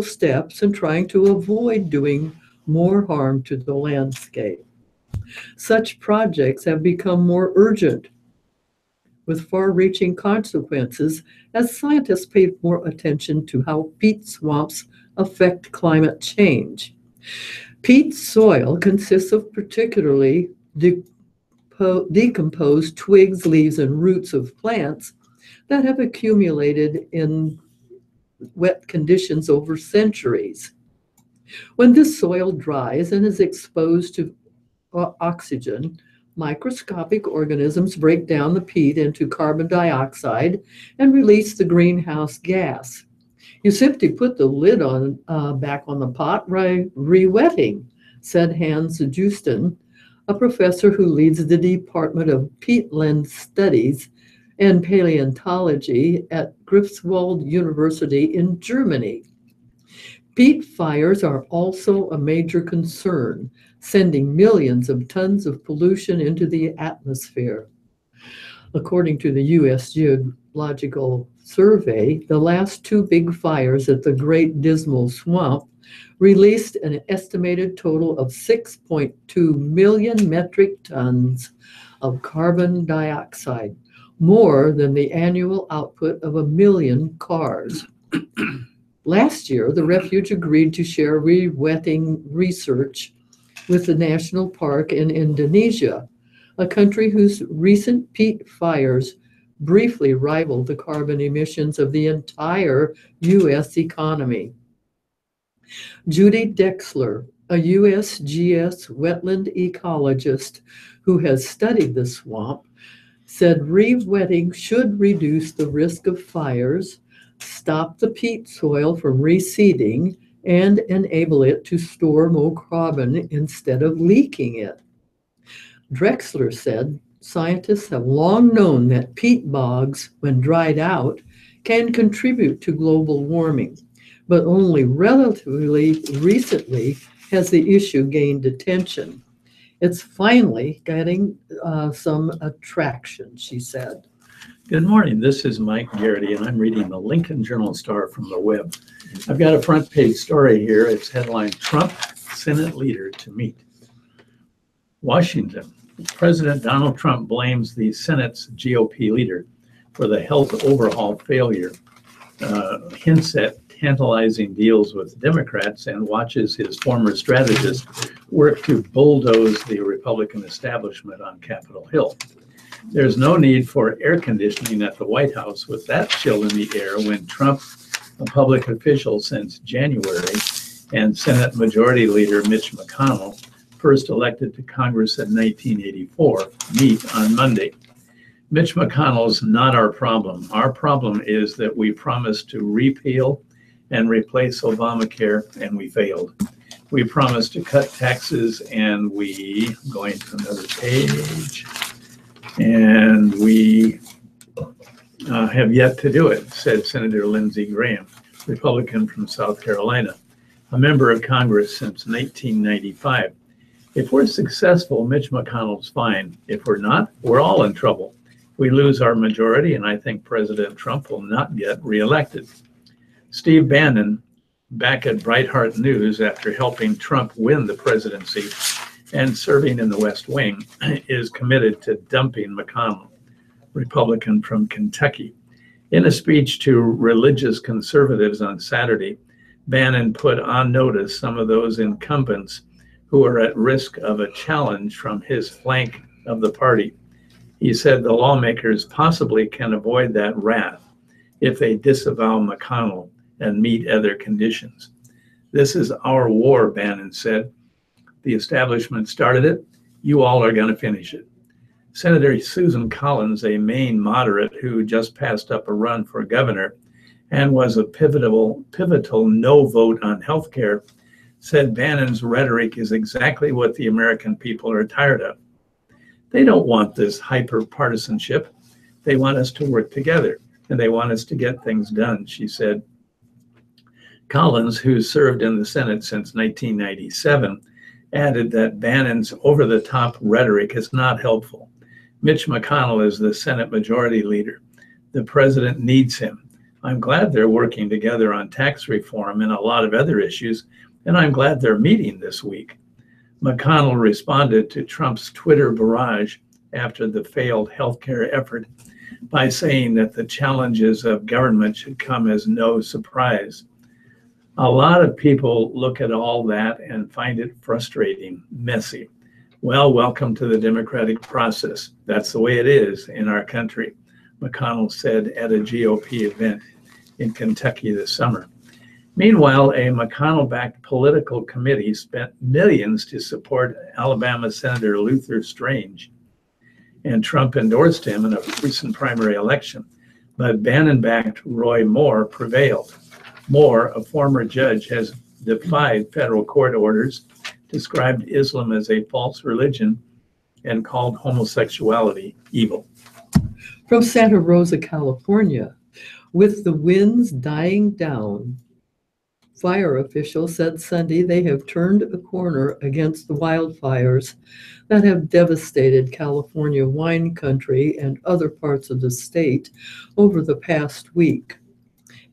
steps in trying to avoid doing more harm to the landscape. Such projects have become more urgent with far-reaching consequences as scientists pay more attention to how peat swamps affect climate change. Peat soil consists of particularly decomposed twigs, leaves, and roots of plants that have accumulated in wet conditions over centuries. When this soil dries and is exposed to oxygen, microscopic organisms break down the peat into carbon dioxide and release the greenhouse gas. You simply put the lid on back on the pot by re-wetting, said Hans Justin, a professor who leads the Department of Peatland Studies and Paleontology at Greifswald University in Germany. Peat fires are also a major concern, sending millions of tons of pollution into the atmosphere. According to the U.S. Geological Survey, the last two big fires at the Great Dismal Swamp released an estimated total of 6.2 million metric tons of carbon dioxide, more than the annual output of 1 million cars. Last year, the refuge agreed to share re-wetting research with the national park in Indonesia, a country whose recent peat fires briefly rivaled the carbon emissions of the entire U.S. economy. Judy Dexler, a USGS wetland ecologist who has studied the swamp, said re-wetting should reduce the risk of fires, stop the peat soil from reseeding, and enable it to store more carbon instead of leaking it. Drexler said scientists have long known that peat bogs, when dried out, can contribute to global warming, but only relatively recently has the issue gained attention. It's finally getting some attraction, she said. Good morning. This is Mike Garrity, and I'm reading the Lincoln Journal-Star from the web. I've got a front page story here. It's headlined, Trump Senate Leader to Meet. Washington. President Donald Trump blames the Senate's GOP leader for the health overhaul failure, hints at tantalizing deals with Democrats, and watches his former strategist work to bulldoze the Republican establishment on Capitol Hill. There's no need for air conditioning at the White House with that chill in the air when Trump, a public official since January, and Senate Majority Leader Mitch McConnell, first elected to Congress in 1984, meet on Monday. Mitch McConnell's not our problem. Our problem is that we promised to repeal and replace Obamacare, and we failed. We promised to cut taxes, and going to another page, and we have yet to do it, said Senator Lindsey Graham, Republican from South Carolina, a member of Congress since 1995. If we're successful, Mitch McConnell's fine. If we're not, we're all in trouble. We lose our majority, and I think President Trump will not get reelected. Steve Bannon, back at Breitbart News after helping Trump win the presidency and serving in the West Wing, is committed to dumping McConnell, Republican from Kentucky. In a speech to religious conservatives on Saturday, Bannon put on notice some of those incumbents who are at risk of a challenge from his flank of the party. He said the lawmakers possibly can avoid that wrath if they disavow McConnell and meet other conditions. This is our war, Bannon said. The establishment started it. You all are going to finish it. Senator Susan Collins, a Maine moderate who just passed up a run for governor and was a pivotal no vote on health care, said Bannon's rhetoric is exactly what the American people are tired of. They don't want this hyper-partisanship. They want us to work together, and they want us to get things done, she said. Collins, who served in the Senate since 1997, added that Bannon's over-the-top rhetoric is not helpful. Mitch McConnell is the Senate Majority Leader. The president needs him. I'm glad they're working together on tax reform and a lot of other issues, and I'm glad they're meeting this week. McConnell responded to Trump's Twitter barrage after the failed healthcare effort by saying that the challenges of government should come as no surprise. A lot of people look at all that and find it frustrating, messy. Well, welcome to the democratic process. That's the way it is in our country, McConnell said at a GOP event in Kentucky this summer. Meanwhile, a McConnell-backed political committee spent millions to support Alabama Senator Luther Strange, and Trump endorsed him in a recent primary election. But Bannon-backed Roy Moore prevailed. Moore, a former judge, has defied federal court orders, described Islam as a false religion, and called homosexuality evil. From Santa Rosa, California, with the winds dying down, fire officials said Sunday they have turned a corner against the wildfires that have devastated California wine country and other parts of the state over the past week.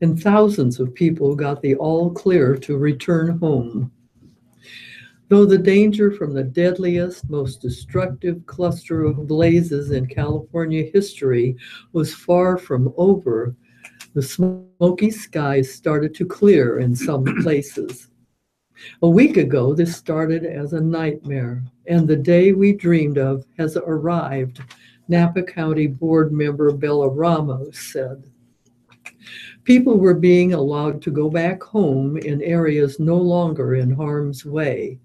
And thousands of people got the all clear to return home. Though the danger from the deadliest, most destructive cluster of blazes in California history was far from over, the smoky skies started to clear in some places. A week ago, this started as a nightmare, and the day we dreamed of has arrived, Napa County Board member Bella Ramos said. People were being allowed to go back home in areas no longer in harm's way,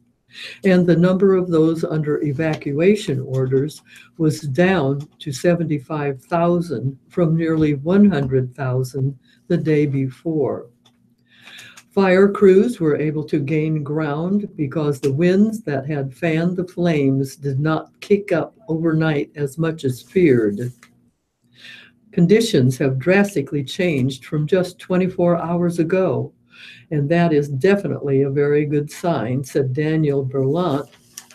and the number of those under evacuation orders was down to 75,000 from nearly 100,000 the day before. Fire crews were able to gain ground because the winds that had fanned the flames did not kick up overnight as much as feared. Conditions have drastically changed from just 24 hours ago, and that is definitely a very good sign, said Daniel Berlant,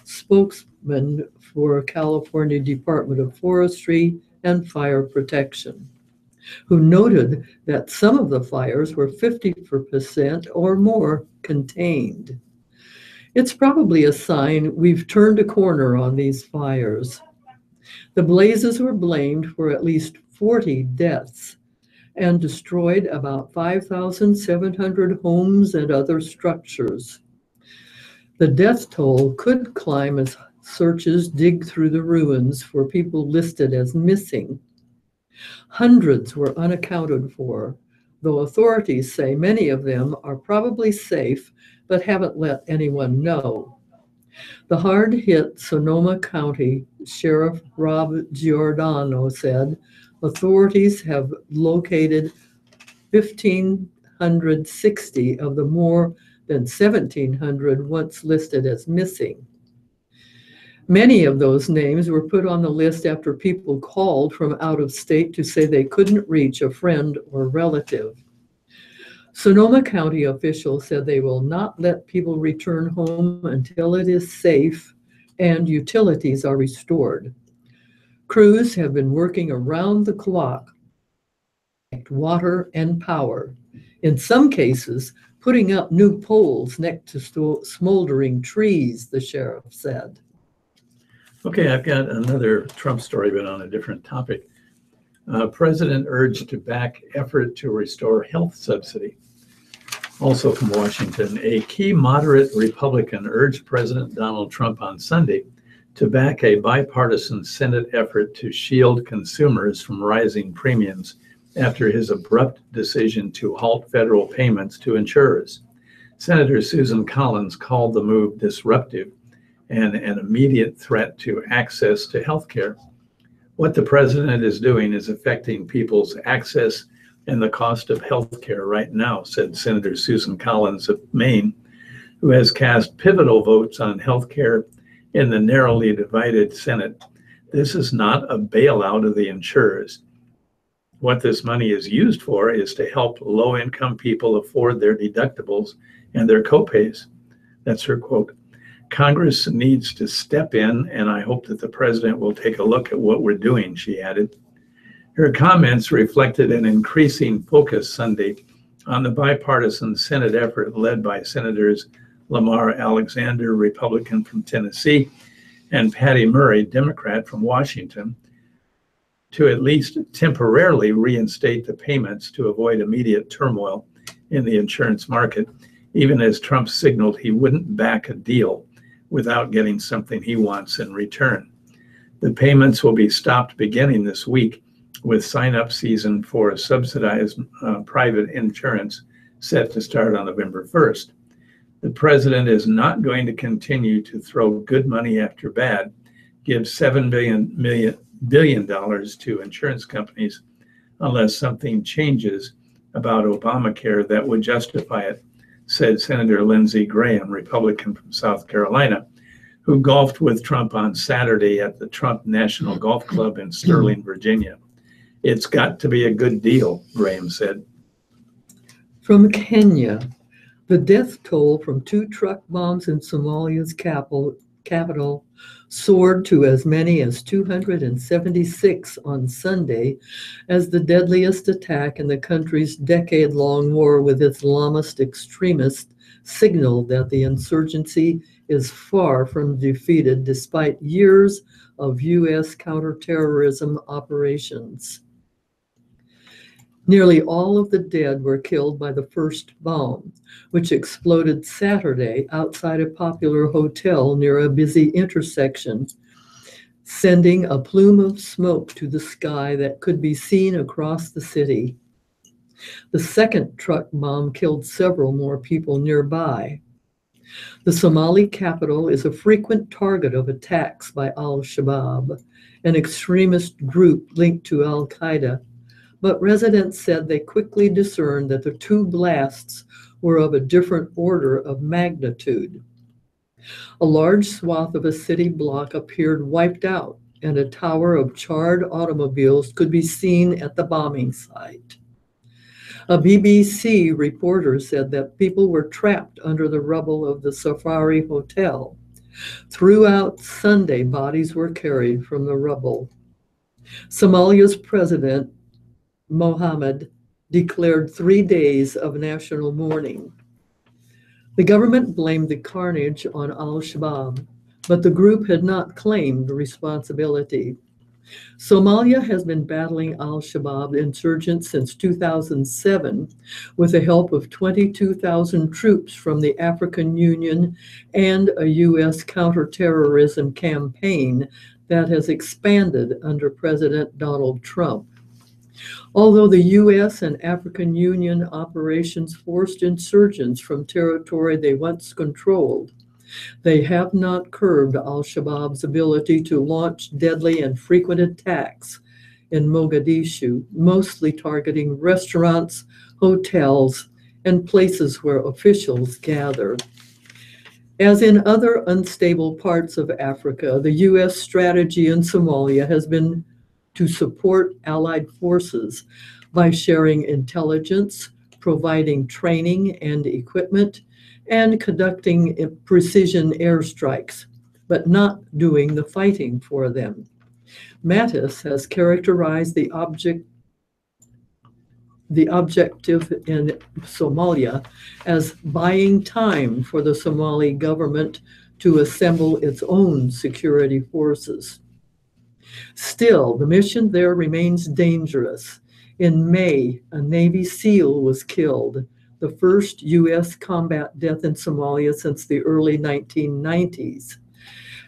spokesman for California Department of Forestry and Fire Protection, who noted that some of the fires were 50% or more contained. It's probably a sign we've turned a corner on these fires. The blazes were blamed for at least 40 deaths and destroyed about 5,700 homes and other structures. The death toll could climb as searches dig through the ruins for people listed as missing. Hundreds were unaccounted for, though authorities say many of them are probably safe but haven't let anyone know. The hard-hit Sonoma County Sheriff Rob Giordano said authorities have located 1,560 of the more than 1,700 once listed as missing. Many of those names were put on the list after people called from out of state to say they couldn't reach a friend or relative. Sonoma County officials said they will not let people return home until it is safe and utilities are restored. Crews have been working around the clock to protect water and power, in some cases putting up new poles next to smoldering trees, the sheriff said. Okay, I've got another Trump story, but on a different topic. President urged to back effort to restore health subsidy. Also from Washington, a key moderate Republican urged President Donald Trump on Sunday to back a bipartisan Senate effort to shield consumers from rising premiums after his abrupt decision to halt federal payments to insurers. Senator Susan Collins called the move disruptive and an immediate threat to access to health care. What the president is doing is affecting people's access and the cost of health care right now, said Senator Susan Collins of Maine, who has cast pivotal votes on health care in the narrowly divided Senate. This is not a bailout of the insurers. What this money is used for is to help low-income people afford their deductibles and their copays. That's her quote. Congress needs to step in, and I hope that the president will take a look at what we're doing, she added. Her comments reflected an increasing focus Sunday on the bipartisan Senate effort led by Senators Lamar Alexander, Republican from Tennessee, and Patty Murray, Democrat from Washington, to at least temporarily reinstate the payments to avoid immediate turmoil in the insurance market, even as Trump signaled he wouldn't back a deal without getting something he wants in return. The payments will be stopped beginning this week, with sign-up season for subsidized private insurance set to start on November 1st. The president is not going to continue to throw good money after bad, give $7 billion to insurance companies unless something changes about Obamacare that would justify it, said Senator Lindsey Graham, Republican from South Carolina, who golfed with Trump on Saturday at the Trump National Golf Club in Sterling, Virginia. It's got to be a good deal, Graham said. From Kenya, the death toll from 2 truck bombs in Somalia's capital soared to as many as 276 on Sunday as the deadliest attack in the country's decade-long war with Islamist extremists signaled that the insurgency is far from defeated despite years of U.S. counterterrorism operations. Nearly all of the dead were killed by the first bomb, which exploded Saturday outside a popular hotel near a busy intersection, sending a plume of smoke to the sky that could be seen across the city. The second truck bomb killed several more people nearby. The Somali capital is a frequent target of attacks by al-Shabaab, an extremist group linked to al-Qaeda, but residents said they quickly discerned that the 2 blasts were of a different order of magnitude. A large swath of a city block appeared wiped out, and a tower of charred automobiles could be seen at the bombing site. A BBC reporter said that people were trapped under the rubble of the Safari Hotel. Throughout Sunday, bodies were carried from the rubble. Somalia's president, Mohammed, declared 3 days of national mourning. The government blamed the carnage on al-Shabaab, but the group had not claimed responsibility. Somalia has been battling al-Shabaab insurgents since 2007 with the help of 22,000 troops from the African Union and a U.S. counterterrorism campaign that has expanded under President Donald Trump. Although the U.S. and African Union operations forced insurgents from territory they once controlled, they have not curbed al-Shabaab's ability to launch deadly and frequent attacks in Mogadishu, mostly targeting restaurants, hotels, and places where officials gather. As in other unstable parts of Africa, the U.S. strategy in Somalia has been to support allied forces by sharing intelligence, providing training and equipment, and conducting precision airstrikes, but not doing the fighting for them. Mattis has characterized the objective in Somalia as buying time for the Somali government to assemble its own security forces. Still, the mission there remains dangerous. In May, a Navy SEAL was killed, the first U.S. combat death in Somalia since the early 1990s,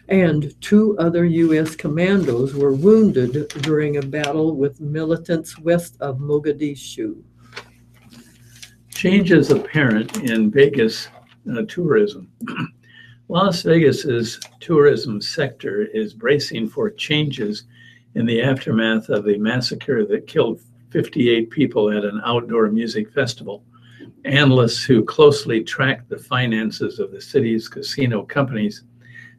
and 2 other U.S. commandos were wounded during a battle with militants west of Mogadishu. Change is apparent in Vegas tourism. Las Vegas's tourism sector is bracing for changes in the aftermath of the massacre that killed 58 people at an outdoor music festival. Analysts who closely track the finances of the city's casino companies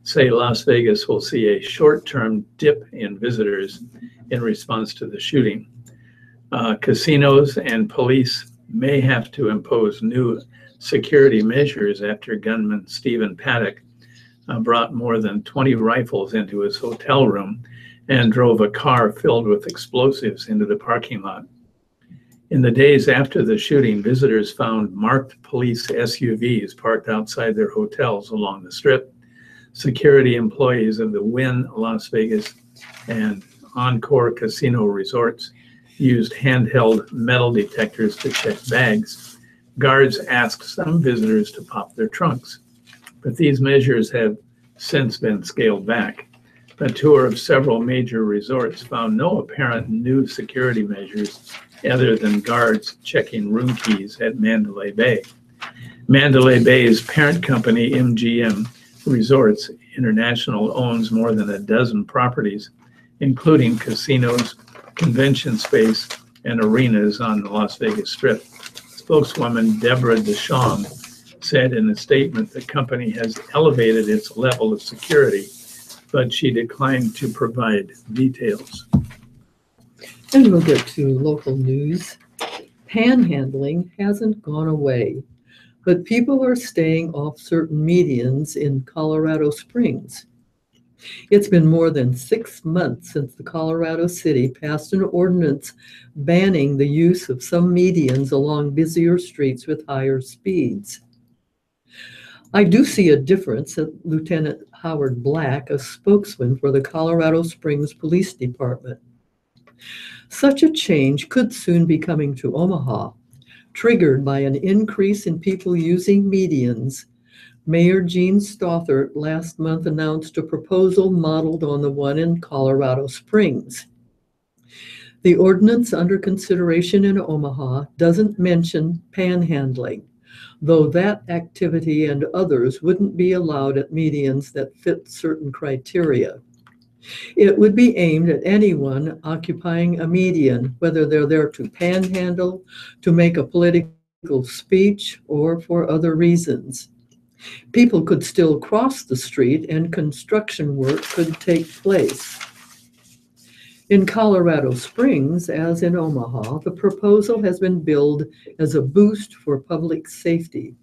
say Las Vegas will see a short-term dip in visitors in response to the shooting. Casinos and police may have to impose new security measures after gunman Stephen Paddock brought more than 20 rifles into his hotel room and drove a car filled with explosives into the parking lot. In the days after the shooting, visitors found marked police SUVs parked outside their hotels along the Strip. Security employees of the Wynn Las Vegas and Encore Casino Resorts used handheld metal detectors to check bags. Guards asked some visitors to pop their trunks, but these measures have since been scaled back. A tour of several major resorts found no apparent new security measures other than guards checking room keys at Mandalay Bay. Mandalay Bay's parent company, MGM Resorts International, owns more than a dozen properties, including casinos, convention space, and arenas on the Las Vegas Strip. Spokeswoman Deborah Deschamps said in a statement the company has elevated its level of security, but she declined to provide details. And we'll get to local news. Panhandling hasn't gone away, but people are staying off certain medians in Colorado Springs. It's been more than 6 months since the Colorado City passed an ordinance banning the use of some medians along busier streets with higher speeds. I do see a difference, said Lieutenant Howard Black, a spokesman for the Colorado Springs Police Department. Such a change could soon be coming to Omaha, triggered by an increase in people using medians. Mayor Gene Stothert last month announced a proposal modeled on the one in Colorado Springs. The ordinance under consideration in Omaha doesn't mention panhandling, though that activity and others wouldn't be allowed at medians that fit certain criteria. It would be aimed at anyone occupying a median, whether they're there to panhandle, to make a political speech, or for other reasons. People could still cross the street and construction work could take place. In Colorado Springs, as in Omaha, the proposal has been billed as a boost for public safety.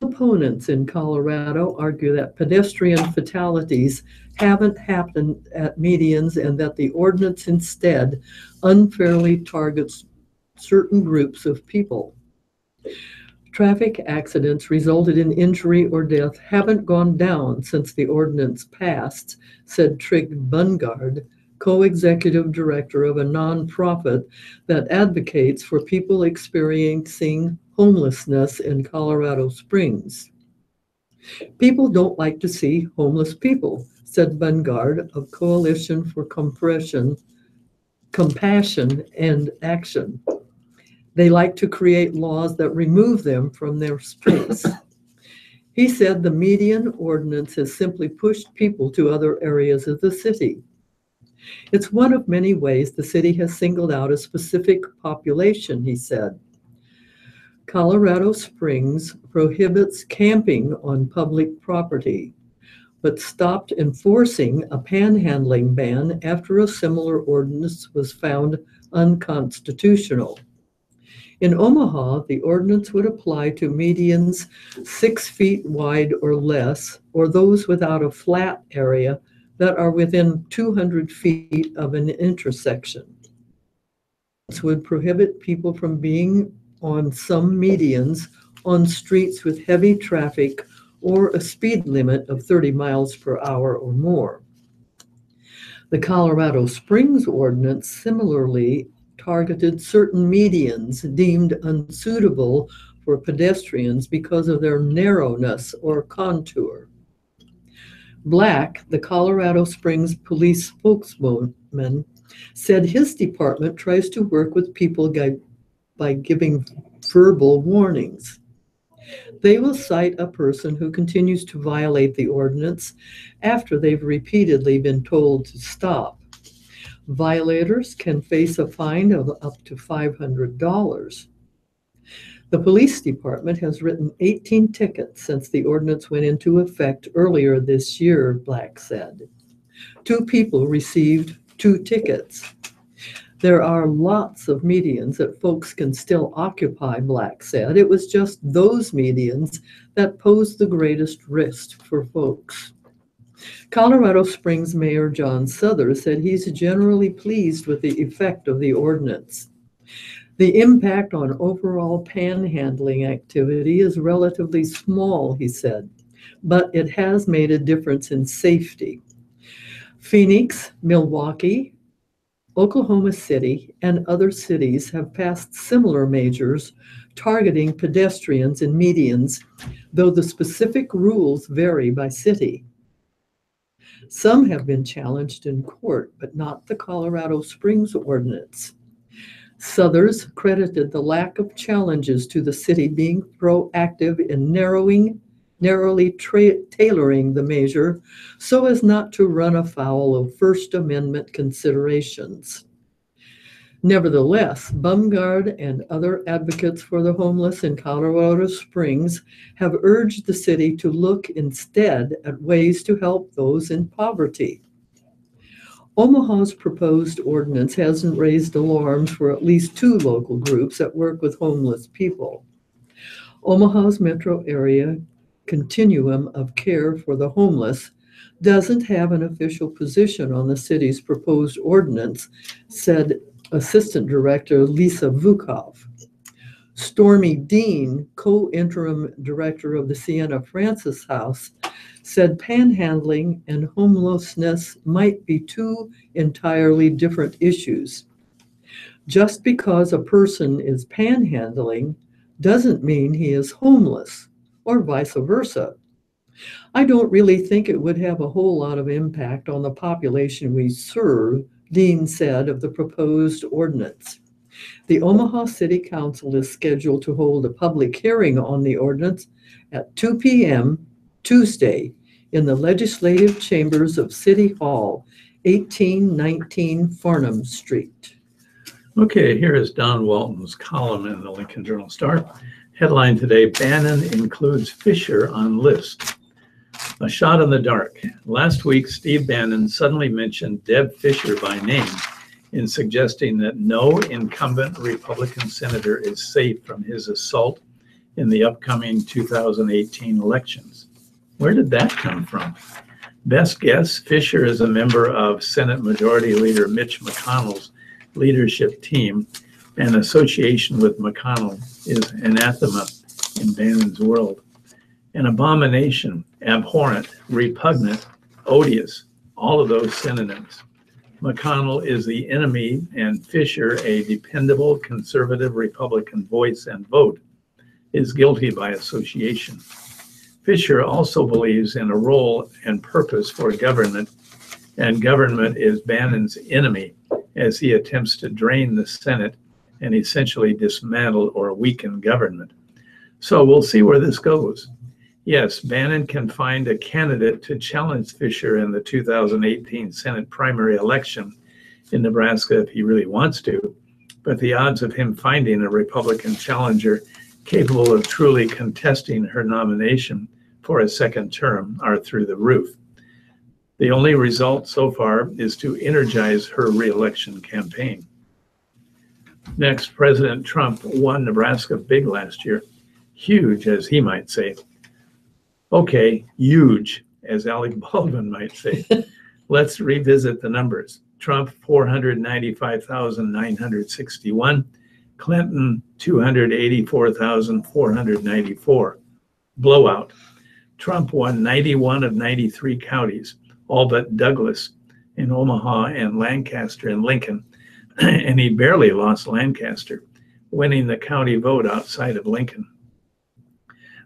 Opponents in Colorado argue that pedestrian fatalities haven't happened at medians and that the ordinance instead unfairly targets certain groups of people. Traffic accidents resulted in injury or death haven't gone down since the ordinance passed, said Trig Bungard, co-executive director of a nonprofit that advocates for people experiencing homelessness in Colorado Springs. People don't like to see homeless people, said Bungard of Coalition for Compassion and Action. They like to create laws that remove them from their streets. He said the median ordinance has simply pushed people to other areas of the city. It's one of many ways the city has singled out a specific population, he said. Colorado Springs prohibits camping on public property, but stopped enforcing a panhandling ban after a similar ordinance was found unconstitutional. In Omaha, the ordinance would apply to medians 6 feet wide or less, or those without a flat area that are within 200 feet of an intersection. This would prohibit people from being on some medians on streets with heavy traffic or a speed limit of 30 miles per hour or more. The Colorado Springs ordinance similarly targeted certain medians deemed unsuitable for pedestrians because of their narrowness or contour. Black, the Colorado Springs police spokesman, said his department tries to work with people by giving verbal warnings. They will cite a person who continues to violate the ordinance after they've repeatedly been told to stop. Violators can face a fine of up to $500. The police department has written 18 tickets since the ordinance went into effect earlier this year, Black said. 2 people received 2 tickets. There are lots of medians that folks can still occupy, Black said. It was just those medians that posed the greatest risk for folks. Colorado Springs Mayor John Souther said he's generally pleased with the effect of the ordinance. The impact on overall panhandling activity is relatively small, he said, but it has made a difference in safety. Phoenix, Milwaukee, Oklahoma City, and other cities have passed similar measures targeting pedestrians and medians, though the specific rules vary by city. Some have been challenged in court, but not the Colorado Springs ordinance. Southers credited the lack of challenges to the city being proactive in narrowly tailoring the measure so as not to run afoul of First Amendment considerations. Nevertheless, Bumgard and other advocates for the homeless in Colorado Springs have urged the city to look instead at ways to help those in poverty. Omaha's proposed ordinance hasn't raised alarms for at least two local groups that work with homeless people. Omaha's metro area continuum of care for the homeless doesn't have an official position on the city's proposed ordinance, said Assistant Director Lisa Vukov. Stormy Dean, co-interim director of the Sienna Francis House, said panhandling and homelessness might be two entirely different issues. Just because a person is panhandling doesn't mean he is homeless, or vice versa. I don't really think it would have a whole lot of impact on the population we serve, Dean said of the proposed ordinance. The Omaha City Council is scheduled to hold a public hearing on the ordinance at 2 p.m. Tuesday in the legislative chambers of City Hall, 1819 Farnham Street. Okay, here is Don Walton's column in the Lincoln Journal-Star. Headline today, Bannon includes Fisher on list. A shot in the dark. Last week, Steve Bannon suddenly mentioned Deb Fisher by name in suggesting that no incumbent Republican senator is safe from his assault in the upcoming 2018 elections. Where did that come from? Best guess, Fisher is a member of Senate Majority Leader Mitch McConnell's leadership team, and association with McConnell is anathema in Bannon's world. An abomination, abhorrent, repugnant, odious, all of those synonyms. McConnell is the enemy and Fisher, a dependable conservative Republican voice and vote, is guilty by association. Fisher also believes in a role and purpose for government, and government is Bannon's enemy as he attempts to drain the Senate and essentially dismantle or weaken government. So we'll see where this goes. Yes, Bannon can find a candidate to challenge Fisher in the 2018 Senate primary election in Nebraska if he really wants to, but the odds of him finding a Republican challenger capable of truly contesting her nomination for a second term are through the roof. The only result so far is to energize her re-election campaign. Next, President Trump won Nebraska big last year. Huge, as he might say. Okay, huge, as Alec Baldwin might say. Let's revisit the numbers. Trump, 495,961. Clinton, 284,494. Blowout. Trump won 91 of 93 counties, all but Douglas in Omaha and Lancaster and Lincoln, and he barely lost Lancaster, winning the county vote outside of Lincoln.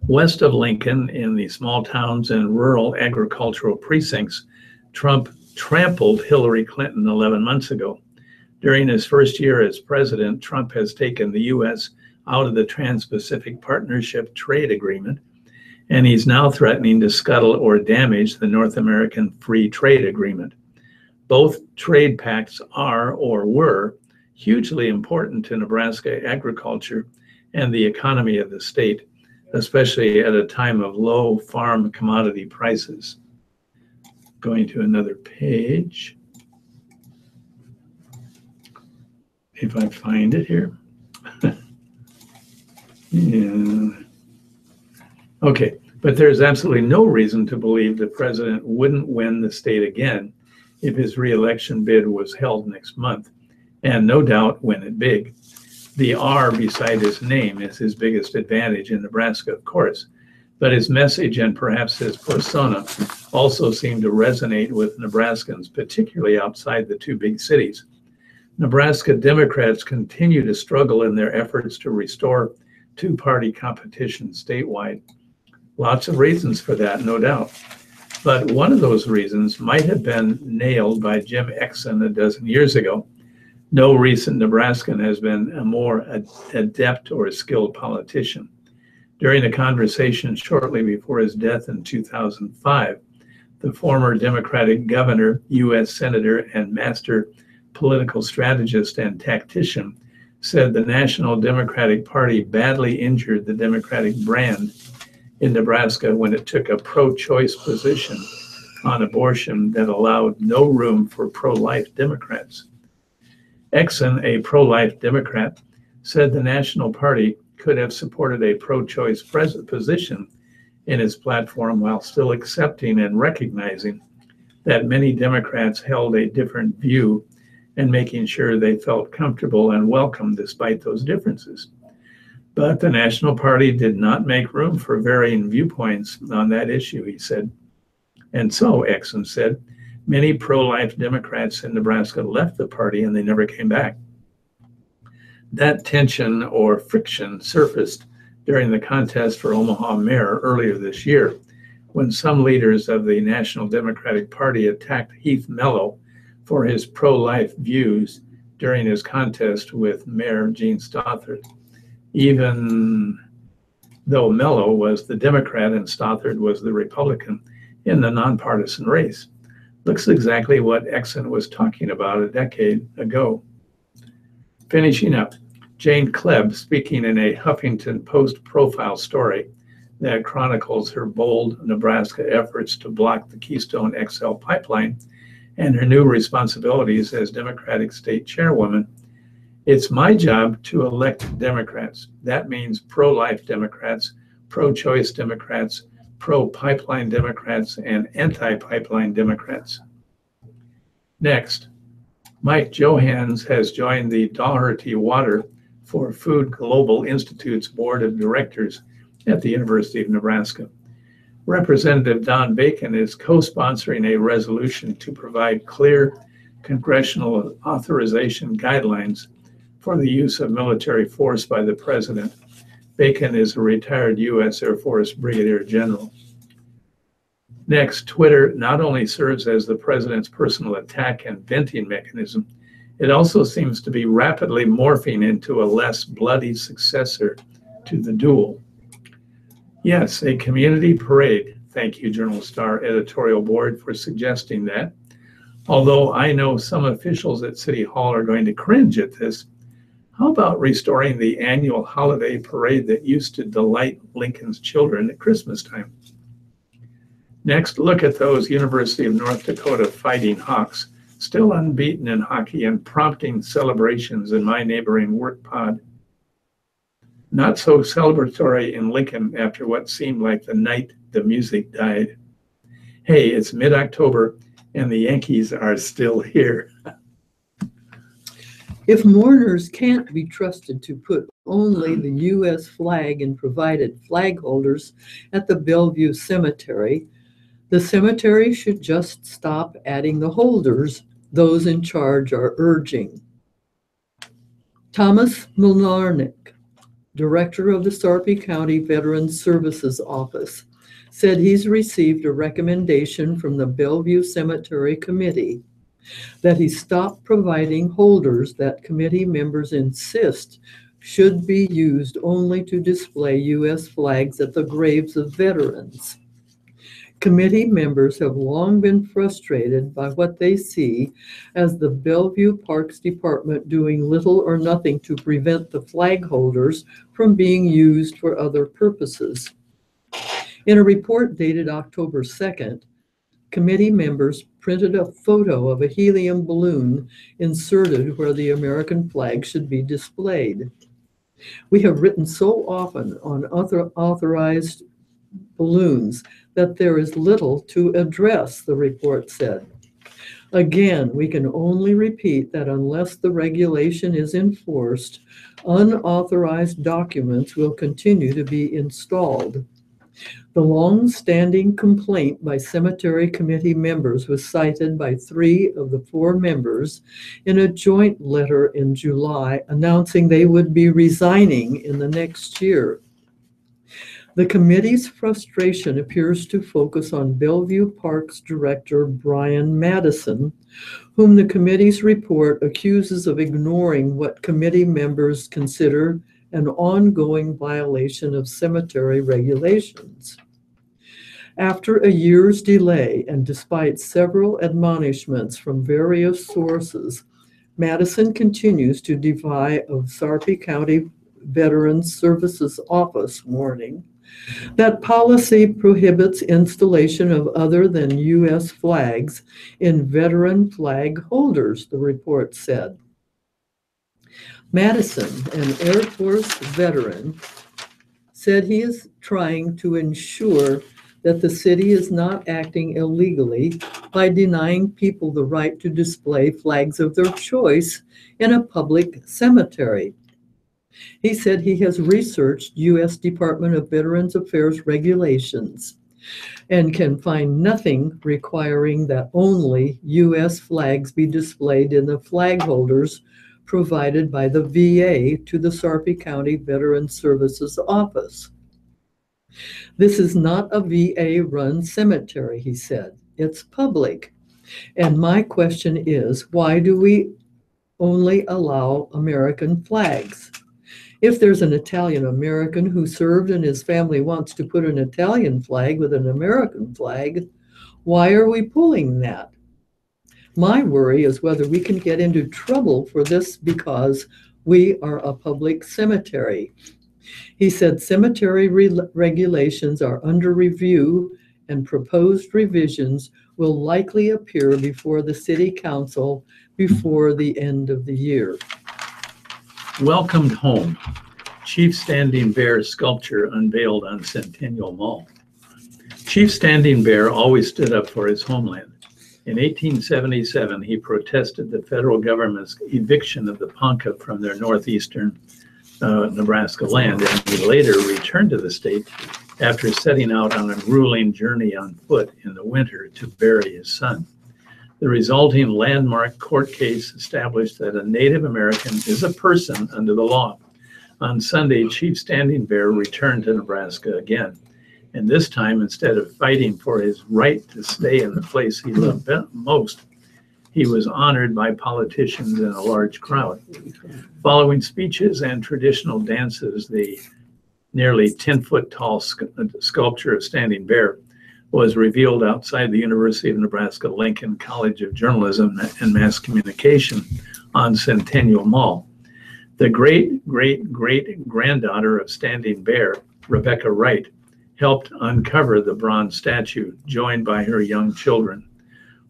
West of Lincoln, in the small towns and rural agricultural precincts, Trump trampled Hillary Clinton 11 months ago. During his first year as president, Trump has taken the U.S. out of the Trans-Pacific Partnership Trade Agreement, and he's now threatening to scuttle or damage the North American Free Trade Agreement. Both trade pacts are, or were, hugely important to Nebraska agriculture and the economy of the state, especially at a time of low farm commodity prices. Going to another page. If I find it here. Yeah. Okay, But there's absolutely no reason to believe the president wouldn't win the state again if his reelection bid was held next month, and no doubt win it big. The R beside his name is his biggest advantage in Nebraska, of course, but his message and perhaps his persona also seem to resonate with Nebraskans, particularly outside the two big cities. Nebraska Democrats continue to struggle in their efforts to restore two-party competition statewide. Lots of reasons for that, no doubt. But one of those reasons might have been nailed by Jim Exon a dozen years ago. No recent Nebraskan has been a more adept or skilled politician. During a conversation shortly before his death in 2005, the former Democratic governor, U.S. Senator, and master political strategist and tactician said the National Democratic Party badly injured the Democratic brand in Nebraska when it took a pro-choice position on abortion that allowed no room for pro-life Democrats. Exon, a pro-life Democrat, said the National Party could have supported a pro-choice position in its platform while still accepting and recognizing that many Democrats held a different view and making sure they felt comfortable and welcome despite those differences. But the National Party did not make room for varying viewpoints on that issue, he said. And so, Exon said, many pro-life Democrats in Nebraska left the party and they never came back. That tension or friction surfaced during the contest for Omaha mayor earlier this year, when some leaders of the National Democratic Party attacked Heath Mello for his pro-life views during his contest with Mayor Gene Stothard, even though Mello was the Democrat and Stothard was the Republican in the nonpartisan race. Looks exactly what Exon was talking about a decade ago. Finishing up, Jane Klebb, speaking in a Huffington Post profile story that chronicles her bold Nebraska efforts to block the Keystone XL pipeline and her new responsibilities as Democratic state chairwoman. It's my job to elect Democrats. That means pro-life Democrats, pro-choice Democrats, pro-pipeline Democrats, and anti-pipeline Democrats. Next, Mike Johans has joined the Daugherty Water for Food Global Institute's board of directors at the University of Nebraska. Representative Don Bacon is co-sponsoring a resolution to provide clear congressional authorization guidelines for the use of military force by the president. Bacon is a retired U.S. Air Force Brigadier General. Next, Twitter not only serves as the president's personal attack and venting mechanism, it also seems to be rapidly morphing into a less bloody successor to the duel. Yes, a community parade. Thank you, Journal Star editorial board, for suggesting that. Although I know some officials at City Hall are going to cringe at this, how about restoring the annual holiday parade that used to delight Lincoln's children at Christmas time? Next, look at those University of North Dakota Fighting Hawks, still unbeaten in hockey and prompting celebrations in my neighboring work pod. Not so celebratory in Lincoln after what seemed like the night the music died. Hey, it's mid-October and the Yankees are still here. If mourners can't be trusted to put only the U.S. flag in provided flag holders at the Bellevue Cemetery, the cemetery should just stop adding the holders those in charge are urging. Thomas Milnarnik, director of the Sarpy County Veterans Services Office, said he's received a recommendation from the Bellevue Cemetery Committee that he stop providing holders that committee members insist should be used only to display U.S. flags at the graves of veterans. Committee members have long been frustrated by what they see as the Bellevue Parks Department doing little or nothing to prevent the flag holders from being used for other purposes. In a report dated October 2nd, committee members printed a photo of a helium balloon inserted where the American flag should be displayed. We have written so often on authorized balloons that there is little to address, the report said. Again, we can only repeat that unless the regulation is enforced, unauthorized documents will continue to be installed. The long-standing complaint by cemetery committee members was cited by 3 of the 4 members in a joint letter in July announcing they would be resigning in the next year. The committee's frustration appears to focus on Bellevue Parks Director Brian Madison, whom the committee's report accuses of ignoring what committee members consider an ongoing violation of cemetery regulations. After a year's delay and despite several admonishments from various sources, Madison continues to defy of Sarpy County Veterans Services Office warning that policy prohibits installation of other than U.S. flags in veteran flag holders, the report said. Madison, an Air Force veteran, said he is trying to ensure that the city is not acting illegally by denying people the right to display flags of their choice in a public cemetery. He said he has researched U.S. Department of Veterans Affairs regulations and can find nothing requiring that only U.S. flags be displayed in the flag holders provided by the VA to the Sarpy County Veterans Services Office. This is not a VA-run cemetery, he said. It's public. And my question is, why do we only allow American flags? If there's an Italian American who served and his family wants to put an Italian flag with an American flag, why are we pulling that? My worry is whether we can get into trouble for this because we are a public cemetery. He said cemetery regulations are under review and proposed revisions will likely appear before the city council before the end of the year. Welcomed home. Chief Standing Bear sculpture unveiled on Centennial Mall. Chief Standing Bear always stood up for his homeland. In 1877, he protested the federal government's eviction of the Ponca from their northeastern Nebraska land, and he later returned to the state after setting out on a grueling journey on foot in the winter to bury his son. The resulting landmark court case established that a Native American is a person under the law. On Sunday, Chief Standing Bear returned to Nebraska again, and this time, instead of fighting for his right to stay in the place he loved most, he was honored by politicians and a large crowd. Following speeches and traditional dances, the nearly 10-foot tall sculpture of Standing Bear was revealed outside the University of Nebraska-Lincoln College of Journalism and Mass Communication on Centennial Mall. The great-great-great-granddaughter of Standing Bear, Rebecca Wright, helped uncover the bronze statue, joined by her young children.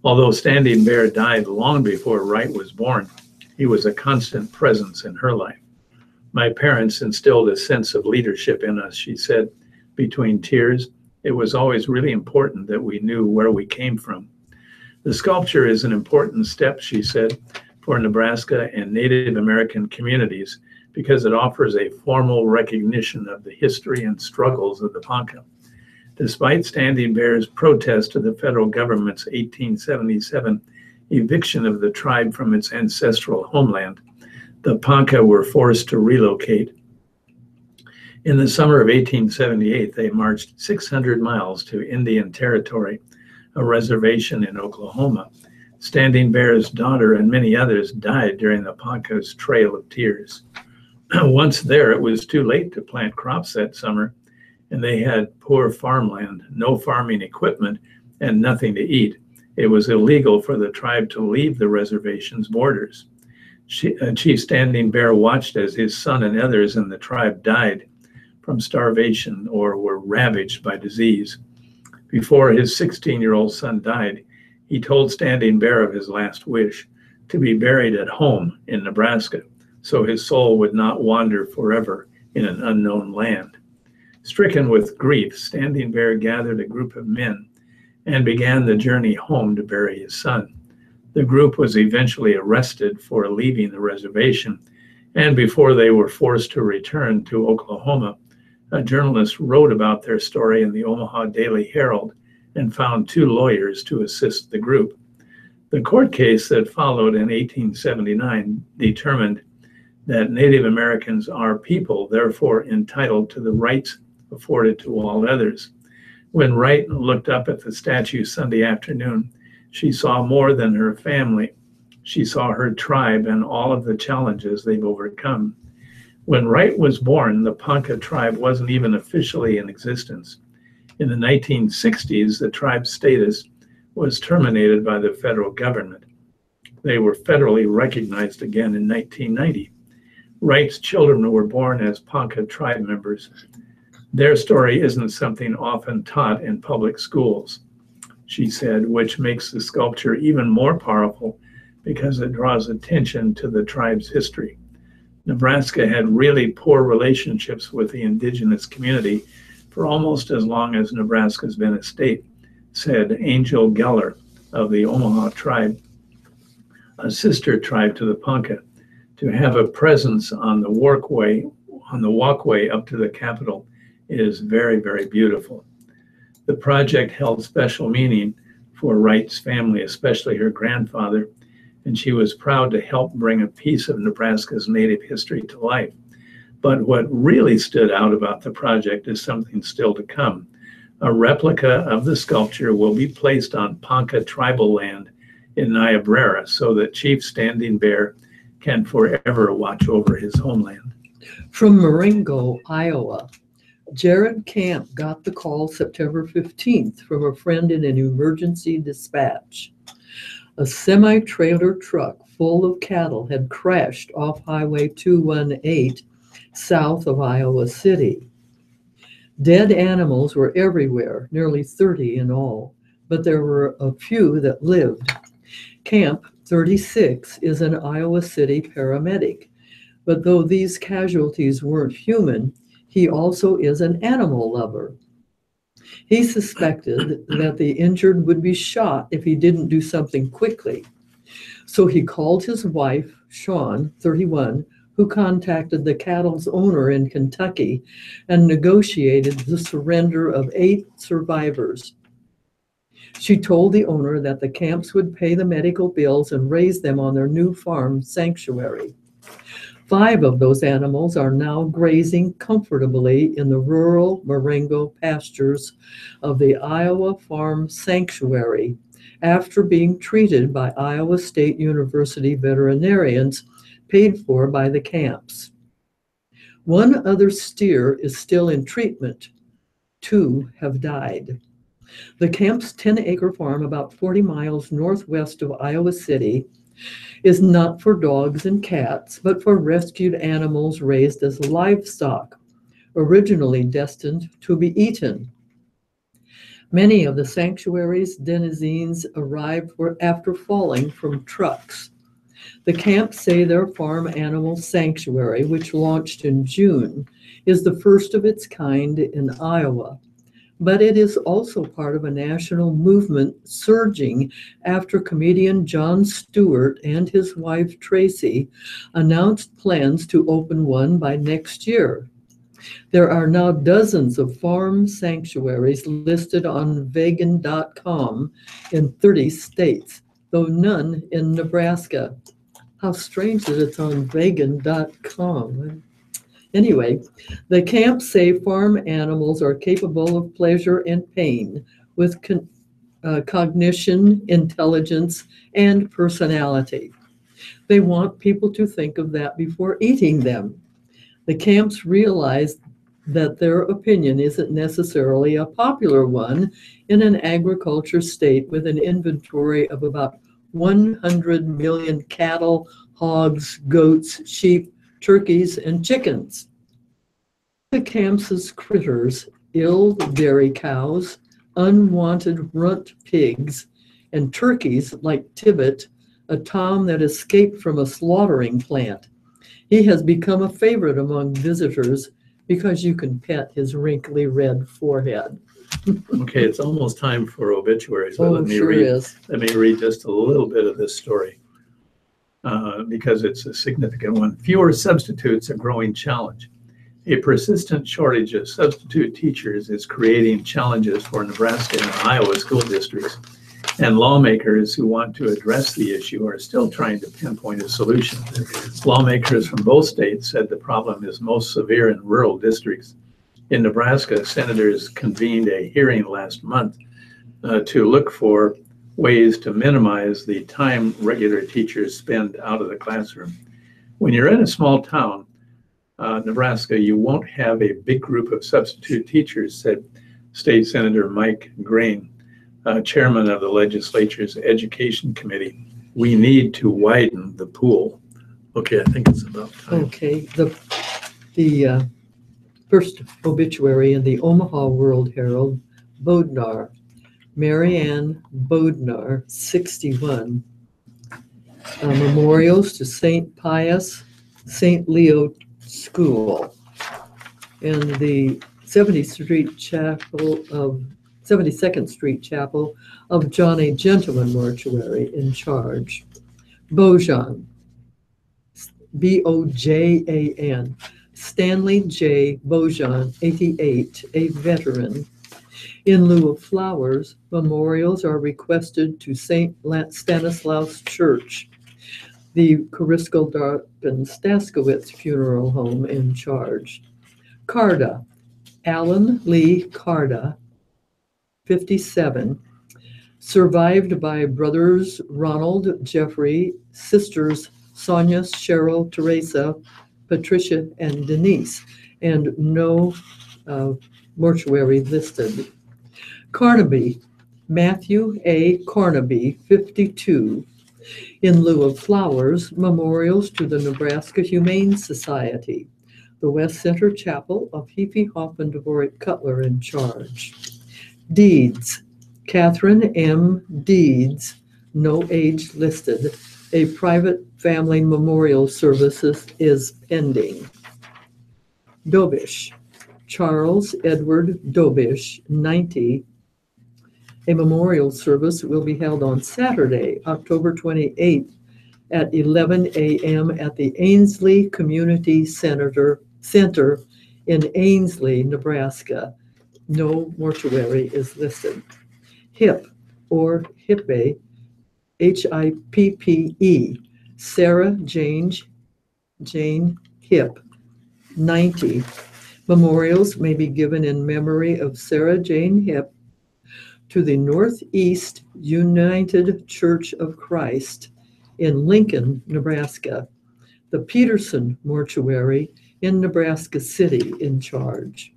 Although Standing Bear died long before Wright was born, he was a constant presence in her life. My parents instilled a sense of leadership in us, she said, between tears. It was always really important that we knew where we came from. The sculpture is an important step, she said, for Nebraska and Native American communities because it offers a formal recognition of the history and struggles of the Ponca. Despite Standing Bear's protest to the federal government's 1877 eviction of the tribe from its ancestral homeland, the Ponca were forced to relocate. In the summer of 1878, they marched 600 miles to Indian Territory, a reservation in Oklahoma. Standing Bear's daughter and many others died during the Ponca's Trail of Tears. Once there, it was too late to plant crops that summer, and they had poor farmland, no farming equipment, and nothing to eat. It was illegal for the tribe to leave the reservation's borders. Chief Standing Bear watched as his son and others in the tribe died from starvation or were ravaged by disease. Before his 16-year-old son died, he told Standing Bear of his last wish, to be buried at home in Nebraska, so his soul would not wander forever in an unknown land. Stricken with grief, Standing Bear gathered a group of men and began the journey home to bury his son. The group was eventually arrested for leaving the reservation, and before they were forced to return to Oklahoma, a journalist wrote about their story in the Omaha Daily Herald and found 2 lawyers to assist the group. The court case that followed in 1879 determined that Native Americans are people, therefore entitled to the rights afforded to all others. When Wright looked up at the statue Sunday afternoon, she saw more than her family. She saw her tribe and all of the challenges they've overcome. When Wright was born, the Ponca tribe wasn't even officially in existence. In the 1960s, the tribe's status was terminated by the federal government. They were federally recognized again in 1990. Wright's children were born as Ponca tribe members. Their story isn't something often taught in public schools, she said, which makes the sculpture even more powerful because it draws attention to the tribe's history. Nebraska had really poor relationships with the indigenous community for almost as long as Nebraska's been a state, said Angel Geller of the Omaha tribe, a sister tribe to the Ponca. To have a presence on the walkway up to the Capitol is very, very beautiful. The project held special meaning for Wright's family, especially her grandfather, and she was proud to help bring a piece of Nebraska's Native history to life. But what really stood out about the project is something still to come. A replica of the sculpture will be placed on Ponca tribal land in Niobrara so that Chief Standing Bear can forever watch over his homeland. From Marengo, Iowa, Jared Camp got the call September 15th from a friend in an emergency dispatch. A semi-trailer truck full of cattle had crashed off Highway 218 south of Iowa City. Dead animals were everywhere, nearly 30 in all, but there were a few that lived. Camp, 36, is an Iowa City paramedic, but though these casualties weren't human, he also is an animal lover. He suspected that the injured would be shot if he didn't do something quickly. So he called his wife, Shawn, 31, who contacted the cattle's owner in Kentucky and negotiated the surrender of 8 survivors. She told the owner that the Camps would pay the medical bills and raise them on their new farm sanctuary. 5 of those animals are now grazing comfortably in the rural Marengo pastures of the Iowa Farm Sanctuary after being treated by Iowa State University veterinarians paid for by the Camps. 1 other steer is still in treatment. 2 have died. The Camps' 10-acre farm, about 40 miles northwest of Iowa City, is not for dogs and cats, but for rescued animals raised as livestock, originally destined to be eaten. Many of the sanctuary's denizens arrived after falling from trucks. The Camps say their farm animal sanctuary, which launched in June, is the first of its kind in Iowa. But it is also part of a national movement surging after comedian Jon Stewart and his wife Tracy announced plans to open one by next year. There are now dozens of farm sanctuaries listed on vegan.com in 30 states, though none in Nebraska. How strange that it's on vegan.com. Anyway, the Camps say farm animals are capable of pleasure and pain with cognition, intelligence, and personality. They want people to think of that before eating them. The Camps realize that their opinion isn't necessarily a popular one in an agriculture state with an inventory of about 100 million cattle, hogs, goats, sheep, turkeys, and chickens. The Camps' critters, ill dairy cows, unwanted runt pigs, and turkeys like Tibbet, a tom that escaped from a slaughtering plant. He has become a favorite among visitors because you can pet his wrinkly red forehead. Okay, it's almost time for obituaries, but Oh, sure is. let me read just a little bit of this story because it's a significant one. Fewer substitutes, a growing challenge. A persistent shortage of substitute teachers is creating challenges for Nebraska and Iowa school districts, and lawmakers who want to address the issue are still trying to pinpoint a solution. Lawmakers from both states said the problem is most severe in rural districts. In Nebraska, senators convened a hearing last month to look for ways to minimize the time regular teachers spend out of the classroom. When you're in a small town, Nebraska, you won't have a big group of substitute teachers, said State Senator Mike Grain, chairman of the legislature's Education Committee. We need to widen the pool. Okay, I think it's about time. Okay, the first obituary in the Omaha World Herald, Bodnar, Mary Ann Bodnar, 61. Memorials to St. Pius, St. Leo School, and the 72nd Street Chapel of John A. Gentleman Mortuary in charge. Bojan, Bojan, Stanley J. Bojan, 88, a veteran. In lieu of flowers, memorials are requested to St. Stanislaus Church, the Korisko-Darpin-Staskowitz Funeral Home in charge. Carda, Alan Lee Carda, 57, survived by brothers Ronald, Jeffrey, sisters Sonia, Cheryl, Teresa, Patricia, and Denise, and no mortuary listed. Carnaby, Matthew A. Carnaby, 52. In lieu of flowers, memorials to the Nebraska Humane Society, the West Center Chapel of Hefe Hoffman Dvorak Cutler in charge. Deeds, Catherine M. Deeds, no age listed. A private family memorial service is pending. Dobish, Charles Edward Dobish, 90. A memorial service will be held on Saturday, October 28th at 11 a.m. at the Ainsley Community Center in Ainsley, Nebraska. No mortuary is listed. HIP, or Hippe, Hippe, Sarah Jane Hip, 90. Memorials may be given in memory of Sarah Jane Hip to the Northeast United Church of Christ in Lincoln, Nebraska. The Peterson Mortuary in Nebraska City in charge.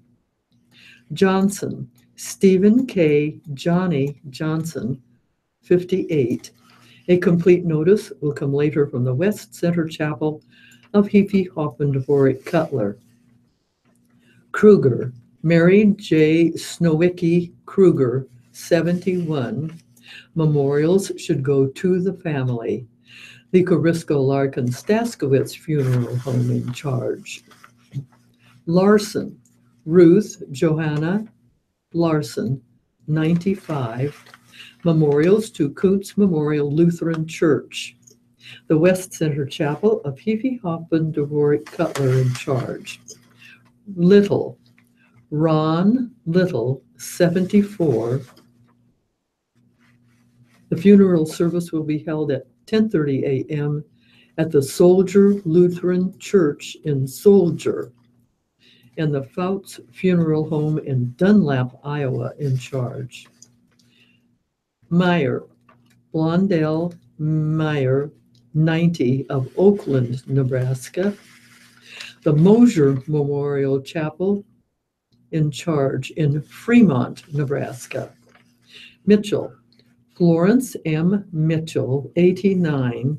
Johnson, Stephen K. Johnny Johnson, 58. A complete notice will come later from the West Center Chapel of Hefe Hoffman Dvorak Cutler. Kruger, Mary J. Snowicki Kruger, 71. Memorials should go to the family. The Korisko-Larkin-Staskowitz Funeral Home in charge. Larson, Ruth Johanna Larson, 95. Memorials to Kuntz Memorial Lutheran Church. The West Center Chapel of Hefe Hoffman Dvorak Cutler in charge. Little, Ron Little, 74. The funeral service will be held at 10:30 a.m. at the Soldier Lutheran Church in Soldier, and the Fouts Funeral Home in Dunlap, Iowa, in charge. Meyer, Blondell Meyer, 90, of Oakland, Nebraska. The Mosier Memorial Chapel in charge in Fremont, Nebraska. Mitchell, Florence M. Mitchell, 89.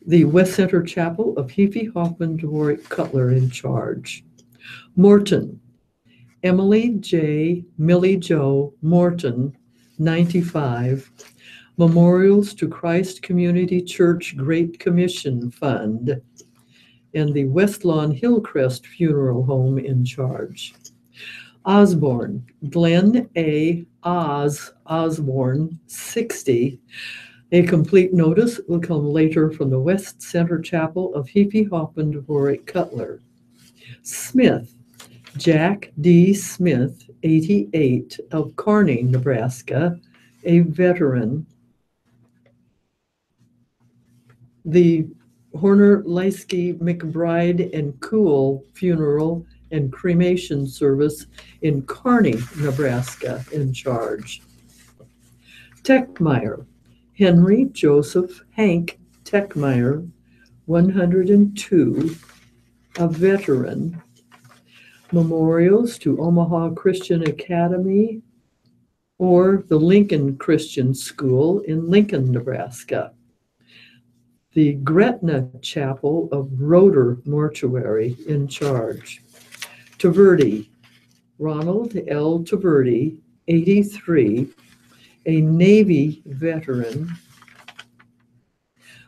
The West Center Chapel of Hefe Hoffman Dvorak Cutler in charge. Morton, Emily J. Millie Jo Morton, 95. Memorials to Christ Community Church Great Commission Fund. and the West Lawn Hillcrest Funeral Home in charge. Osborne, Glenn A. Osborne, 60. A complete notice will come later from the West Center Chapel of Heapy Hoffman Dvorak Cutler. Smith, Jack D. Smith, 88, of Kearney, Nebraska, a veteran. The Horner, Leisky, McBride, and Cool Funeral and Cremation Service in Kearney, Nebraska, in charge. Techmeyer, Henry Joseph Hank Techmeyer, 102, a veteran. Memorials to Omaha Christian Academy or the Lincoln Christian School in Lincoln, Nebraska. The Gretna Chapel of Roeder Mortuary in charge. Taverdi, Ronald L. Taverdi, 83, a Navy veteran.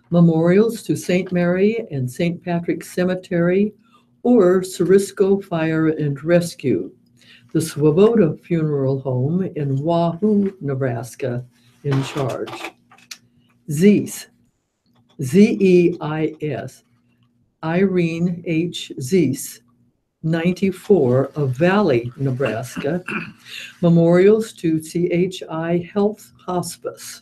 Memorials to St. Mary and St. Patrick's Cemetery or Cerisco Fire and Rescue. The Swoboda Funeral Home in Wahoo, Nebraska, in charge. Zeis, Z-E-I-S, Irene H. Zeis, 94, of Valley, Nebraska. Memorials to CHI Health Hospice.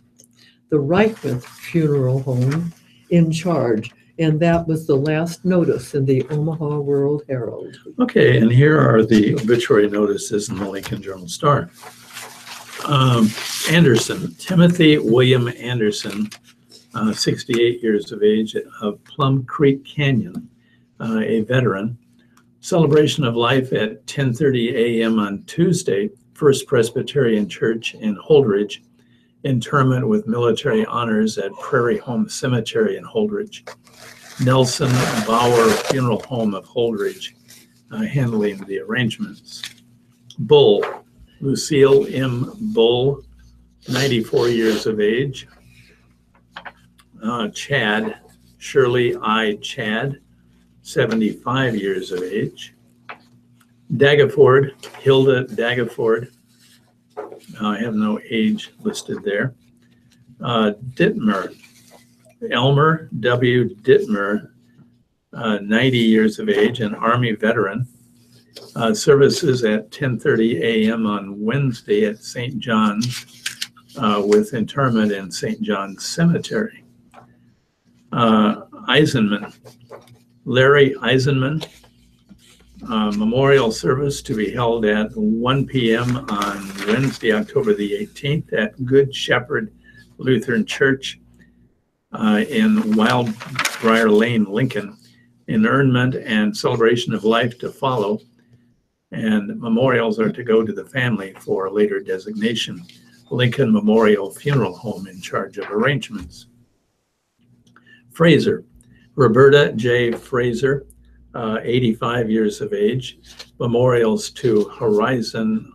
The Reichmuth Funeral Home in charge. And that was the last notice in the Omaha World Herald. Okay, and here are the obituary notices in the Lincoln Journal-Star. Anderson, Timothy William Anderson, 68 years of age, of Plum Creek Canyon, a veteran. Celebration of life at 10:30 a.m. on Tuesday, First Presbyterian Church in Holdridge. Interment with military honors at Prairie Home Cemetery in Holdridge. Nelson Bauer Funeral Home of Holdridge, handling the arrangements. Bull, Lucille M. Bull, 94 years of age. Chad, Shirley I. Chad, 75 years of age. Daggerford, Hilda Daggerford, I have no age listed there. Dittmer, Elmer W. Dittmer, 90 years of age, an Army veteran. Services at 10:30 a.m. on Wednesday at St. John's, with interment in St. John's Cemetery. Eisenman, Larry Eisenman, memorial service to be held at 1 p.m. on Wednesday, October the 18th at Good Shepherd Lutheran Church in Wildbriar Lane, Lincoln. Interment and celebration of life to follow, and memorials are to go to the family for later designation. Lincoln Memorial Funeral Home in charge of arrangements. Fraser, Roberta J. Fraser, 85 years of age. Memorials to Horizon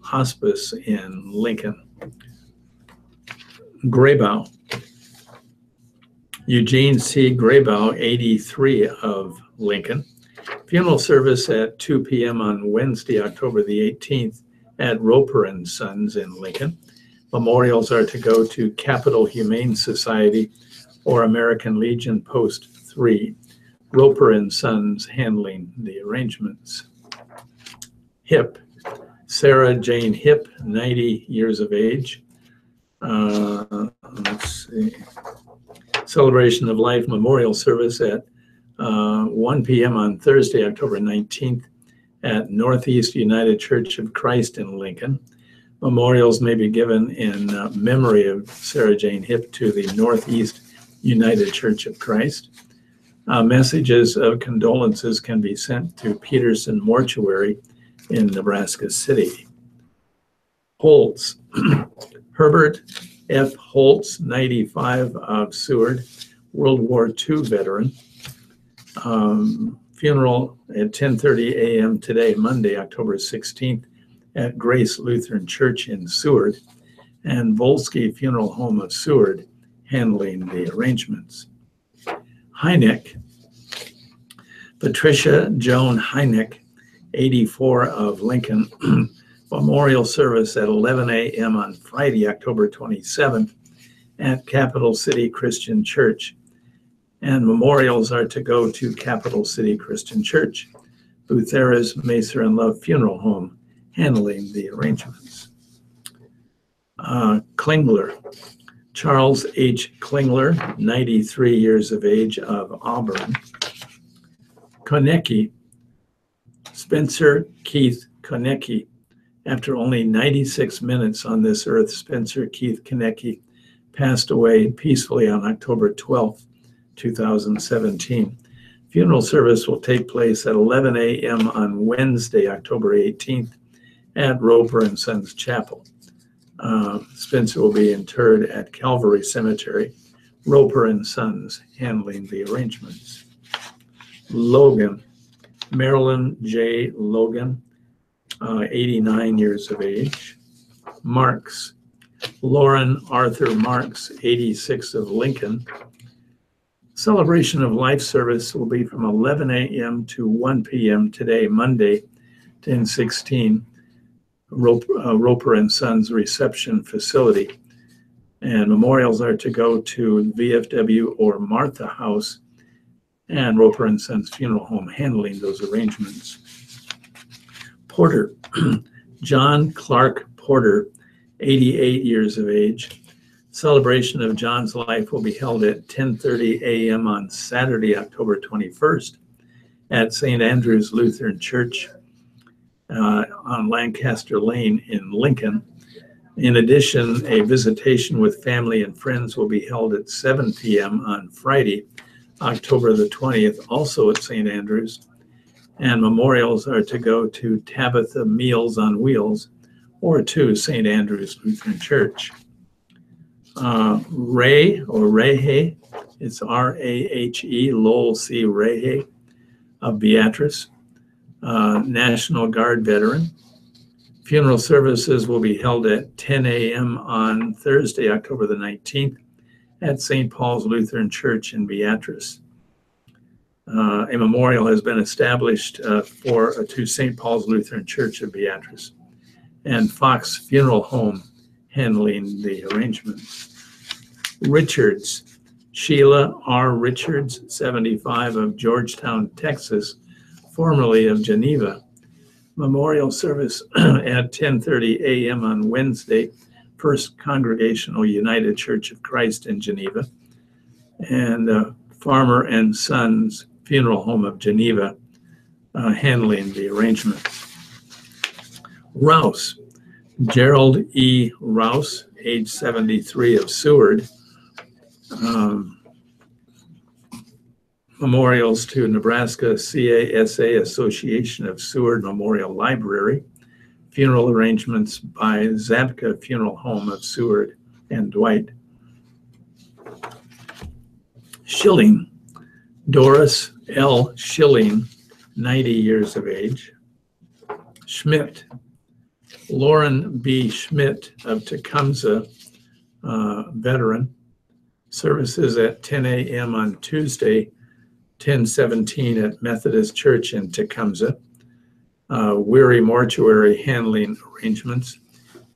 Hospice in Lincoln. Graybow, Eugene C. Graybow, 83, of Lincoln. Funeral service at 2 p.m. on Wednesday, October the 18th at Roper and Sons in Lincoln. Memorials are to go to Capital Humane Society or American Legion Post 3. Roper and Sons handling the arrangements. Hip, Sarah Jane Hip, 90 years of age. Let's see. Celebration of Life memorial service at 1 p.m. on Thursday, October 19th at Northeast United Church of Christ in Lincoln. Memorials may be given in memory of Sarah Jane Hip to the Northeast United Church of Christ. Messages of condolences can be sent to Peterson Mortuary in Nebraska City. Holtz, Herbert F. Holtz, 95, of Seward, World War II veteran. Funeral at 10:30 a.m. today, Monday, October 16th, at Grace Lutheran Church in Seward, and Volsky Funeral Home of Seward handling the arrangements. Heineck, Patricia Joan Hynek, 84, of Lincoln, memorial service at 11 a.m. on Friday, October 27th at Capital City Christian Church. And memorials are to go to Capital City Christian Church, Boothera's Macer and Love Funeral Home, handling the arrangements. Klingler, Charles H. Klingler, 93 years of age, of Auburn. Konecki, Spencer Keith Konecki. After only 96 minutes on this earth, Spencer Keith Konecki passed away peacefully on October 12th, 2017. Funeral service will take place at 11 a.m. on Wednesday, October 18th at Roper and Sons Chapel. Spencer will be interred at Calvary Cemetery, Roper and Sons, handling the arrangements. Logan, Marilyn J. Logan, 89 years of age. Marks, Lauren Arthur Marks, 86, of Lincoln. Celebration of life service will be from 11 a.m. to 1 p.m. today, Monday, 10/16, Roper and Sons reception facility. And memorials are to go to VFW or Martha House and Roper and Sons Funeral Home, handling those arrangements. Porter, John Clark Porter, 88 years of age. Celebration of John's life will be held at 10:30 a.m. on Saturday, October 21st at St. Andrew's Lutheran Church on Lancaster Lane in Lincoln. In addition, a visitation with family and friends will be held at 7 p.m. on Friday, October the 20th, also at St. Andrews. And memorials are to go to Tabitha Meals on Wheels or to St. Andrew's Lutheran Church. Ray, or Rahe, it's R-A-H-E, Lowell C. Rahe, of Beatrice, National Guard veteran. Funeral services will be held at 10 a.m. on Thursday, October the 19th at St. Paul's Lutheran Church in Beatrice. A memorial has been established to St. Paul's Lutheran Church of Beatrice. And Fox Funeral Home, handling the arrangements. Richards, Sheila R. Richards, 75, of Georgetown, Texas, formerly of Geneva. Memorial service at 10:30 a.m. on Wednesday, First Congregational United Church of Christ in Geneva. And Farmer and Sons Funeral Home of Geneva, handling the arrangements. Rouse, Gerald E. Rouse, age 73, of Seward. Memorials to Nebraska CASA Association of Seward Memorial Library. Funeral arrangements by Zabka Funeral Home of Seward and Dwight. Schilling, Doris L. Schilling, 90 years of age. Schmidt, Lauren B. Schmidt, of Tecumseh, veteran. Services at 10 a.m. on Tuesday, 10/17 at Methodist Church in Tecumseh. Weary Mortuary, handling arrangements,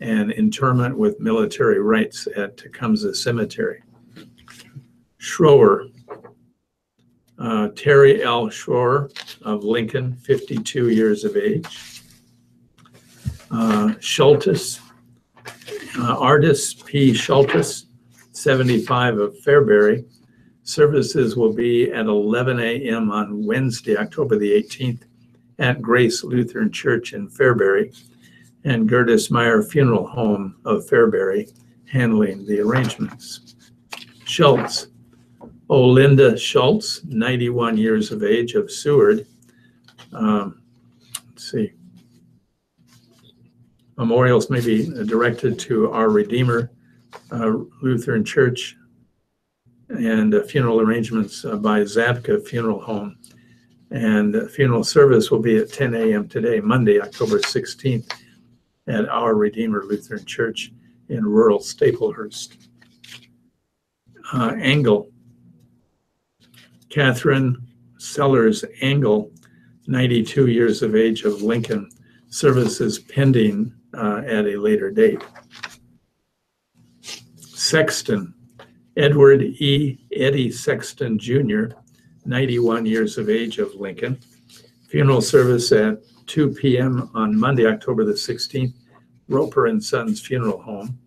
and interment with military rites at Tecumseh Cemetery. Schroer, Terry L. Schroer, of Lincoln, 52 years of age. Schultes, Artis P. Schultes, 75, of Fairbury. Services will be at 11 a.m. on Wednesday, October the 18th at Grace Lutheran Church in Fairbury, and Gertis Meyer Funeral Home of Fairbury, handling the arrangements. Schultz, Olinda Schultz, 91 years of age, of Seward. Let's see. Memorials may be directed to Our Redeemer Lutheran Church, and funeral arrangements by Zabka Funeral Home. And funeral service will be at 10 a.m. today, Monday, October 16th, at Our Redeemer Lutheran Church in rural Staplehurst. Engel, Catherine Sellers Angle, 92 years of age, of Lincoln. Services pending at a later date. Sexton, Edward E. Eddie Sexton Jr., 91 years of age, of Lincoln. Funeral service at 2 p.m. on Monday, October the 16th, Roper and Sons Funeral Home.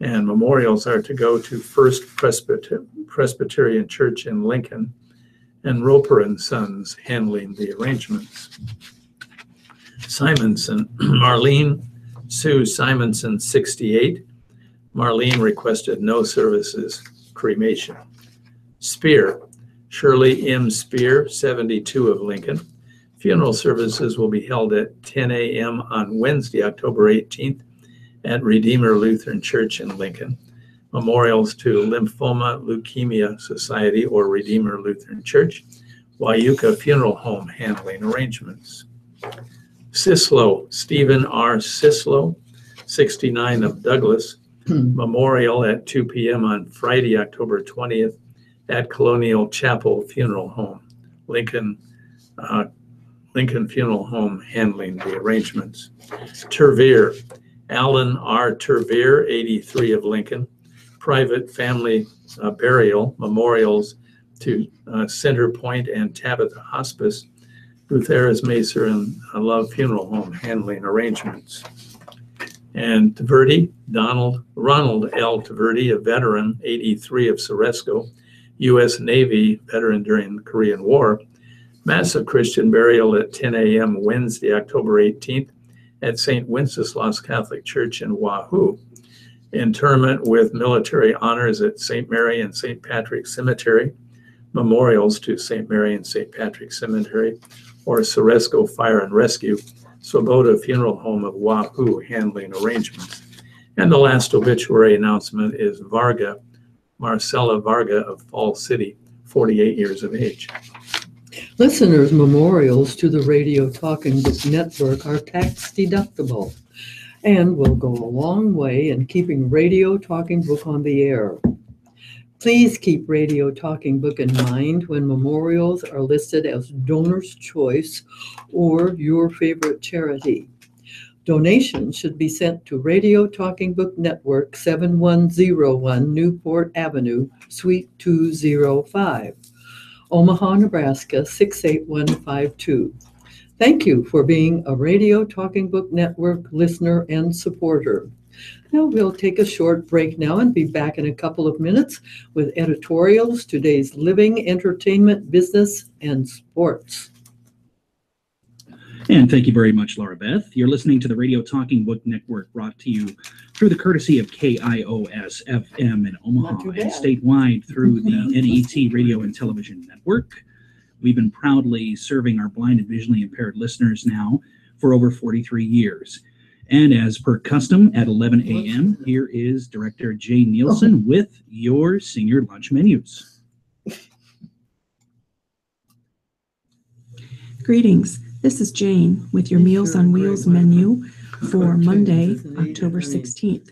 And memorials are to go to First Presbyterian Church in Lincoln, and Roper and Sons handling the arrangements. Simonson, Marlene Sue Simonson, 68. Marlene requested no services, cremation. Spear, Shirley M. Spear, 72, of Lincoln. Funeral services will be held at 10 a.m. on Wednesday, October 18th at Redeemer Lutheran Church in Lincoln. Memorials to Lymphoma Leukemia Society or Redeemer Lutheran Church. Wyuka Funeral Home handling arrangements. Sislo, Stephen R. Sislo, 69, of Douglas. Memorial at 2 p.m. on Friday, October 20th at Colonial Chapel Funeral Home. Lincoln Funeral Home handling the arrangements. Tervere, Alan R. Tervere, 83, of Lincoln. Private family burial. Memorials to Center Point and Tabitha Hospice. Rutheris Macer and Love Funeral Home handling arrangements. And Taverdi, Ronald L. Taverdi, a veteran, 83, of Ceresco, U.S. Navy veteran during the Korean War. Massive Christian burial at 10 a.m. Wednesday, October 18th at St. Wenceslas Catholic Church in Wahoo. Interment with military honors at St. Mary and St. Patrick Cemetery. Memorials to St. Mary and St. Patrick Cemetery or Ceresco Fire and Rescue. Swoboda Funeral Home of Wahoo handling arrangements. And the last obituary announcement is Marcella Varga of Fall City, 48 years of age. Listeners' memorials to the Radio Talking Book Network are tax deductible and will go a long way in keeping Radio Talking Book on the air. Please keep Radio Talking Book in mind when memorials are listed as Donor's Choice or your favorite charity. Donations should be sent to Radio Talking Book Network, 7101 Newport Avenue, Suite 205, Omaha, Nebraska, 68152. Thank you for being a Radio Talking Book Network listener and supporter. Now we'll take a short break now and be back in a couple of minutes with editorials, today's living, entertainment, business, and sports. And thank you very much, Laura Beth. You're listening to the Radio Talking Book Network, brought to you through the courtesy of KIOS-FM in Omaha and statewide through the NET Radio and Television Network. We've been proudly serving our blind and visually impaired listeners now for over 43 years. And as per custom, at 11 a.m., here is Director Jane Nielsen with your senior lunch menus. Greetings. This is Jane with your Meals on Wheels menu for Monday, October 16th.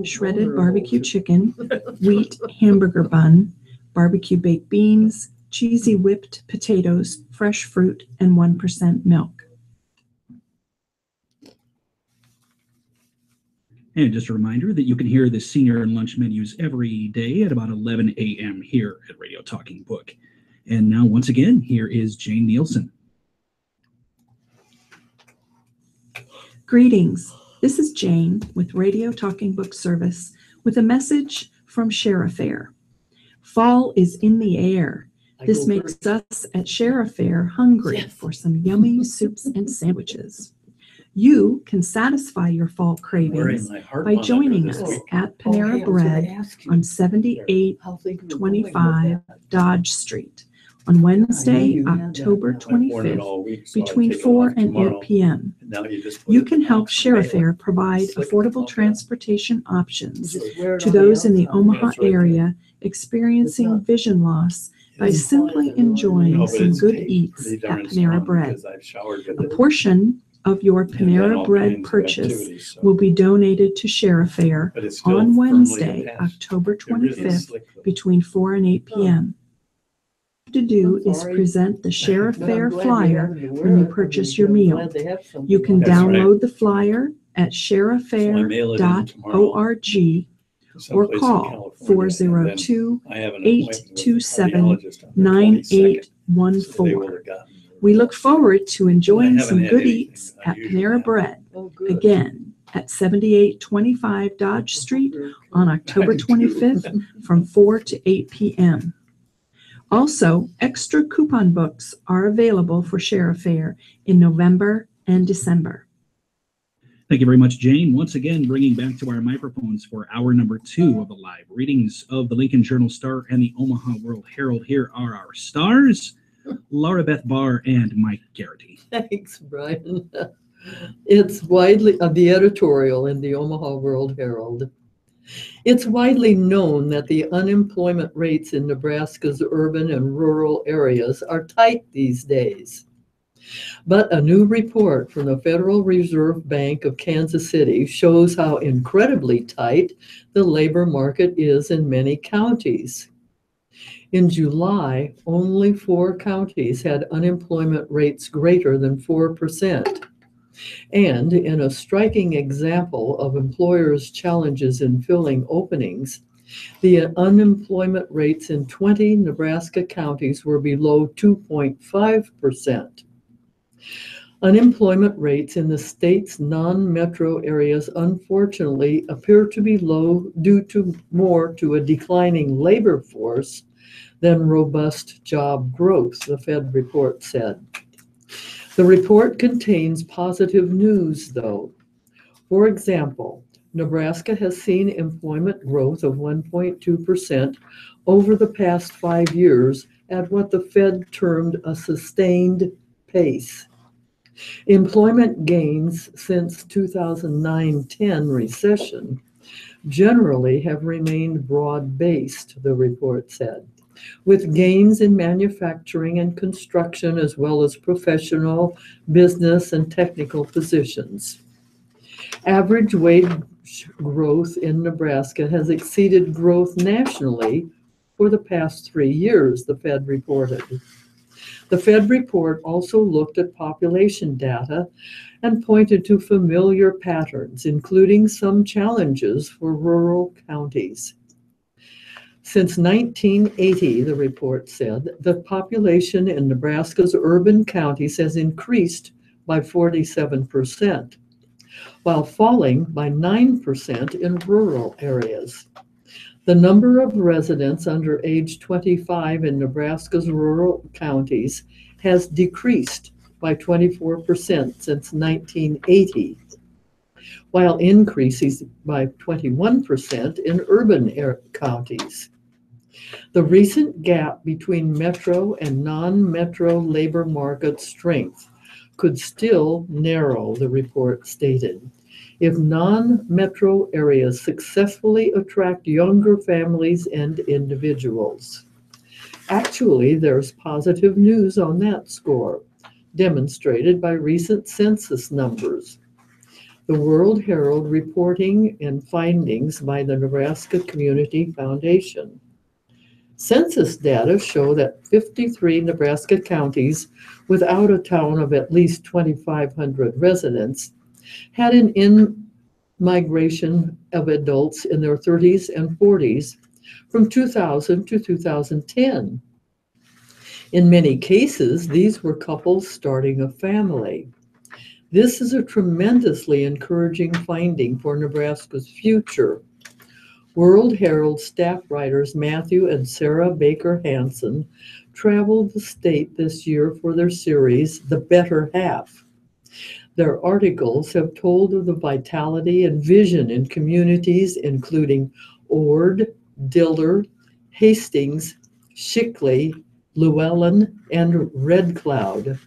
Shredded barbecue chicken, wheat hamburger bun, barbecue baked beans, cheesy whipped potatoes, fresh fruit, and 1% milk. And just a reminder that you can hear the senior and lunch menus every day at about 11 a.m. here at Radio Talking Book. And now, once again, here is Jane Nielsen. Greetings. This is Jane with Radio Talking Book Service with a message from Sheriff Fair. Fall is in the air. This makes us at Sheriff Fair hungry for some yummy soups and sandwiches. You can satisfy your fall cravings by joining us at Panera Bread on 7825 Dodge Street on Wednesday, October 25th, between 4 and 8 p.m. You can help Sheriff Fair provide affordable transportation options to those in the Omaha area experiencing vision loss by simply enjoying some good eats at Panera Bread. A portion of your Panera Bread purchase will be donated to Sheriff Fair on Wednesday, October 25th, between 4 and 8 p.m. to do I'm is sorry. present the Sheriff But I'm Fair glad we flyer happened to wear when you it, purchase because your I'm meal. glad they have something You can like That's that. right. download the flyer at sherifffair.org or someplace in call California, and then 402 I have an appointment with the 827 cardiologist on the 22nd. So they will 9814. have gotten me. We look forward to enjoying I haven't some had good anything eats at unusual Panera happen. Bread, Oh, good. again at 7825 Dodge Street on October 25th from 4 to 8 p.m. Also, extra coupon books are available for Sheriff Fair in November and December. Thank you very much, Jane. Once again, bringing back to our microphones for hour number 2 of the live readings of the Lincoln Journal-Star and the Omaha World-Herald. Here are our stars, Laura Beth Barr and Mike Garrity. Thanks, Brian. It's widely, the editorial in the Omaha World-Herald. It's widely known that the unemployment rates in Nebraska's urban and rural areas are tight these days. But a new report from the Federal Reserve Bank of Kansas City shows how incredibly tight the labor market is in many counties. In July, only 4 counties had unemployment rates greater than 4%. And in a striking example of employers' challenges in filling openings, the unemployment rates in 20 Nebraska counties were below 2.5%. Unemployment rates in the state's non-metro areas unfortunately appear to be low due to more to a declining labor force than robust job growth, the Fed report said. The report contains positive news, though. For example, Nebraska has seen employment growth of 1.2% over the past 5 years at what the Fed termed a sustained pace. Employment gains since 2009-10 recession generally have remained broad-based, the report said, with gains in manufacturing and construction as well as professional, business, and technical positions. Average wage growth in Nebraska has exceeded growth nationally for the past 3 years, the Fed reported. The Fed report also looked at population data and pointed to familiar patterns, including some challenges for rural counties. Since 1980, the report said, the population in Nebraska's urban counties has increased by 47%, while falling by 9% in rural areas. The number of residents under age 25 in Nebraska's rural counties has decreased by 24% since 1980, while increasing by 21% in urban counties. The recent gap between metro and non-metro labor market strength could still narrow, the report stated, if non-metro areas successfully attract younger families and individuals. Actually, there's positive news on that score, demonstrated by recent census numbers. The World Herald reporting and findings by the Nebraska Community Foundation. Census data show that 53 Nebraska counties without a town of at least 2,500 residents had an in-migration of adults in their 30s and 40s from 2000 to 2010. In many cases, these were couples starting a family. This is a tremendously encouraging finding for Nebraska's future. World Herald staff writers Matthew and Sarah Baker Hansen traveled the state this year for their series, The Better Half. Their articles have told of the vitality and vision in communities including Ord, Diller, Hastings, Shickley, Llewellyn, and Red Cloud.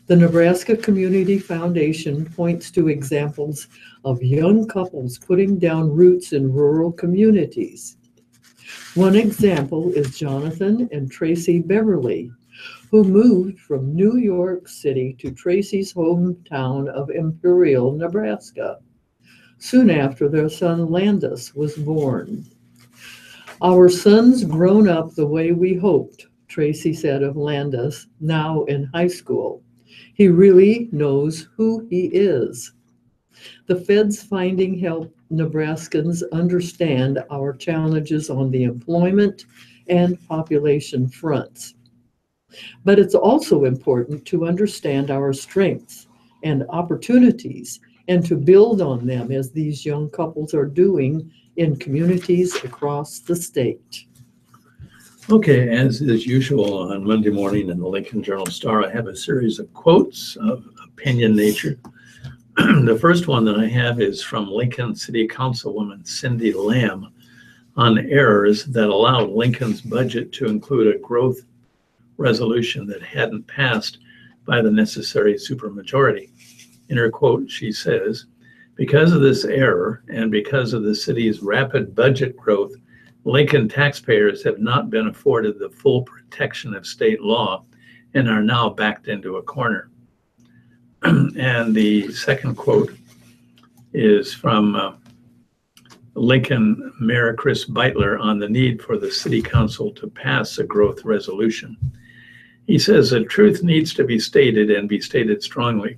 The Nebraska Community Foundation points to examples of young couples putting down roots in rural communities. One example is Jonathan and Tracy Beverly, who moved from New York City to Tracy's hometown of Imperial, Nebraska, soon after their son Landis was born. Our son's grown up the way we hoped, Tracy said of Landis, now in high school. He really knows who he is. The Fed's finding help Nebraskans understand our challenges on the employment and population fronts. But it's also important to understand our strengths and opportunities and to build on them as these young couples are doing in communities across the state. Okay, as is usual on Monday morning in the Lincoln Journal-Star, I have a series of quotes of opinion nature. The first one that I have is from Lincoln City Councilwoman Cindy Lamb on errors that allowed Lincoln's budget to include a growth resolution that hadn't passed by the necessary supermajority. In her quote, she says, "Because of this error and because of the city's rapid budget growth, Lincoln taxpayers have not been afforded the full protection of state law and are now backed into a corner." And the second quote is from Lincoln Mayor Chris Beitler on the need for the city council to pass a growth resolution. He says, "The truth needs to be stated and be stated strongly.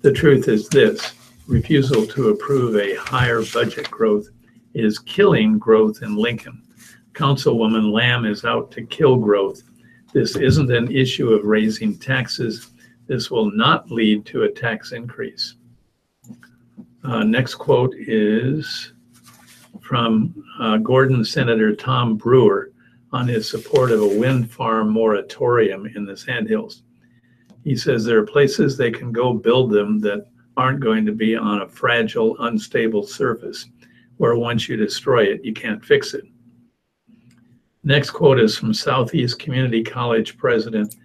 The truth is this: refusal to approve a higher budget growth is killing growth in Lincoln. Councilwoman Lamb is out to kill growth. This isn't an issue of raising taxes. This will not lead to a tax increase." Next quote is from Gordon Senator Tom Brewer on his support of a wind farm moratorium in the Sandhills. He says there are places they can go build them that aren't going to be on a fragile, unstable surface where once you destroy it, you can't fix it. Next quote is from Southeast Community College President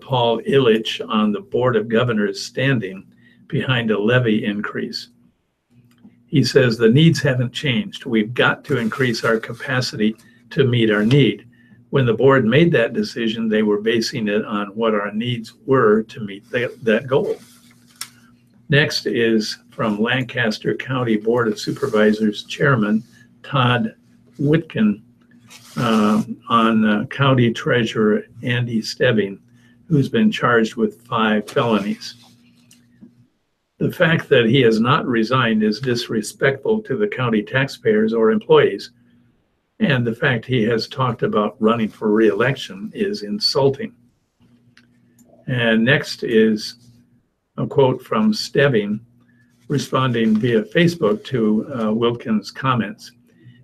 Paul Illich on the Board of Governors standing behind a levy increase. He says the needs haven't changed. We've got to increase our capacity to meet our need. When the board made that decision, they were basing it on what our needs were to meet that goal. Next is from Lancaster County Board of Supervisors Chairman Todd Whitkin on County Treasurer Andy Stebbing, who's been charged with 5 felonies. The fact that he has not resigned is disrespectful to the county taxpayers or employees, and the fact he has talked about running for re-election is insulting. And next is a quote from Stebbing responding via Facebook to Wilkins' comments.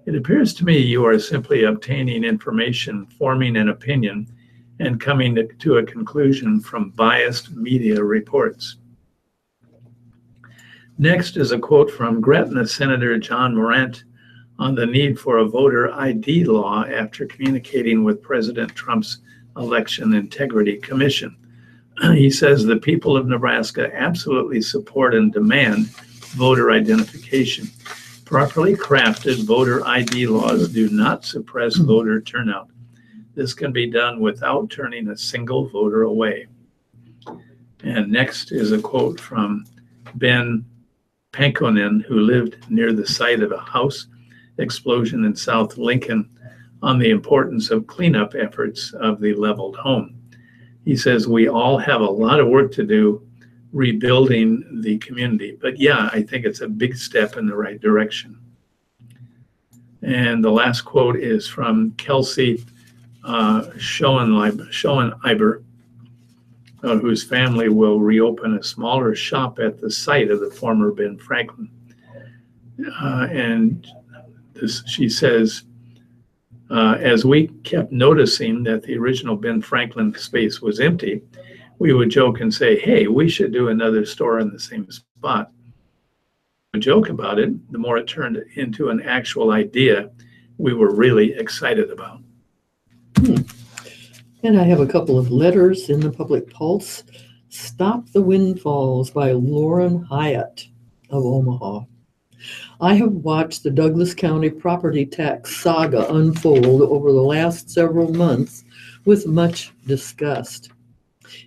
"It appears to me you are simply obtaining information, forming an opinion, and coming to a conclusion from biased media reports." Next is a quote from Gretna Senator John Morant on the need for a voter ID law after communicating with President Trump's Election Integrity Commission. He says the people of Nebraska absolutely support and demand voter identification. Properly crafted voter ID laws do not suppress voter turnout. This can be done without turning a single voter away. And next is a quote from Ben Pankonen, who lived near the site of a house explosion in South Lincoln, on the importance of cleanup efforts of the leveled home. He says, "We all have a lot of work to do rebuilding the community, but yeah, I think it's a big step in the right direction." And the last quote is from Kelsey Schoeneiber, whose family will reopen a smaller shop at the site of the former Ben Franklin. She says, as we kept noticing that the original Ben Franklin space was empty, we would joke and say, "Hey, we should do another store in the same spot." We joke about it, the more it turned into an actual idea we were really excited about. And I have a couple of letters in the Public Pulse. Stop the Windfalls by Lauren Hyatt of Omaha. I have watched the Douglas County property tax saga unfold over the last several months with much disgust.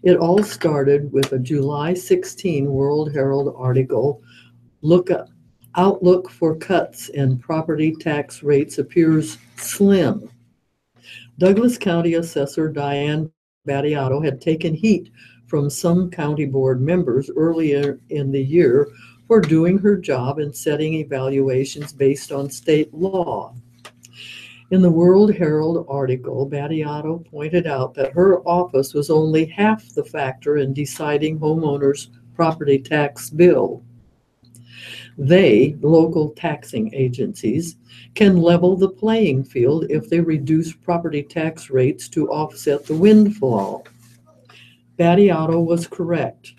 It all started with a July 16 World Herald article, "Outlook for Cuts in Property Tax Rates Appears Slim." Douglas County Assessor Diane Battiato had taken heat from some county board members earlier in the year for doing her job and setting evaluations based on state law. In the World Herald article, Battiato pointed out that her office was only half the factor in deciding homeowners' property tax bill. They, local taxing agencies, can level the playing field if they reduce property tax rates to offset the windfall. Battiato was correct.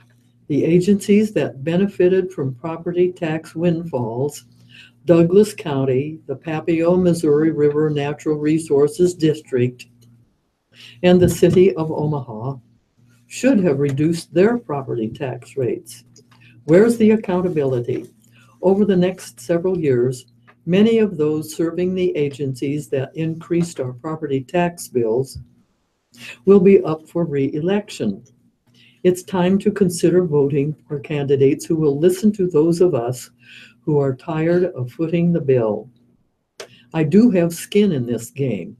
The agencies that benefited from property tax windfalls, Douglas County, the Papio, Missouri River Natural Resources District, and the City of Omaha, should have reduced their property tax rates. Where's the accountability? Over the next several years, many of those serving the agencies that increased our property tax bills will be up for re-election. It's time to consider voting for candidates who will listen to those of us who are tired of footing the bill. I do have skin in this game.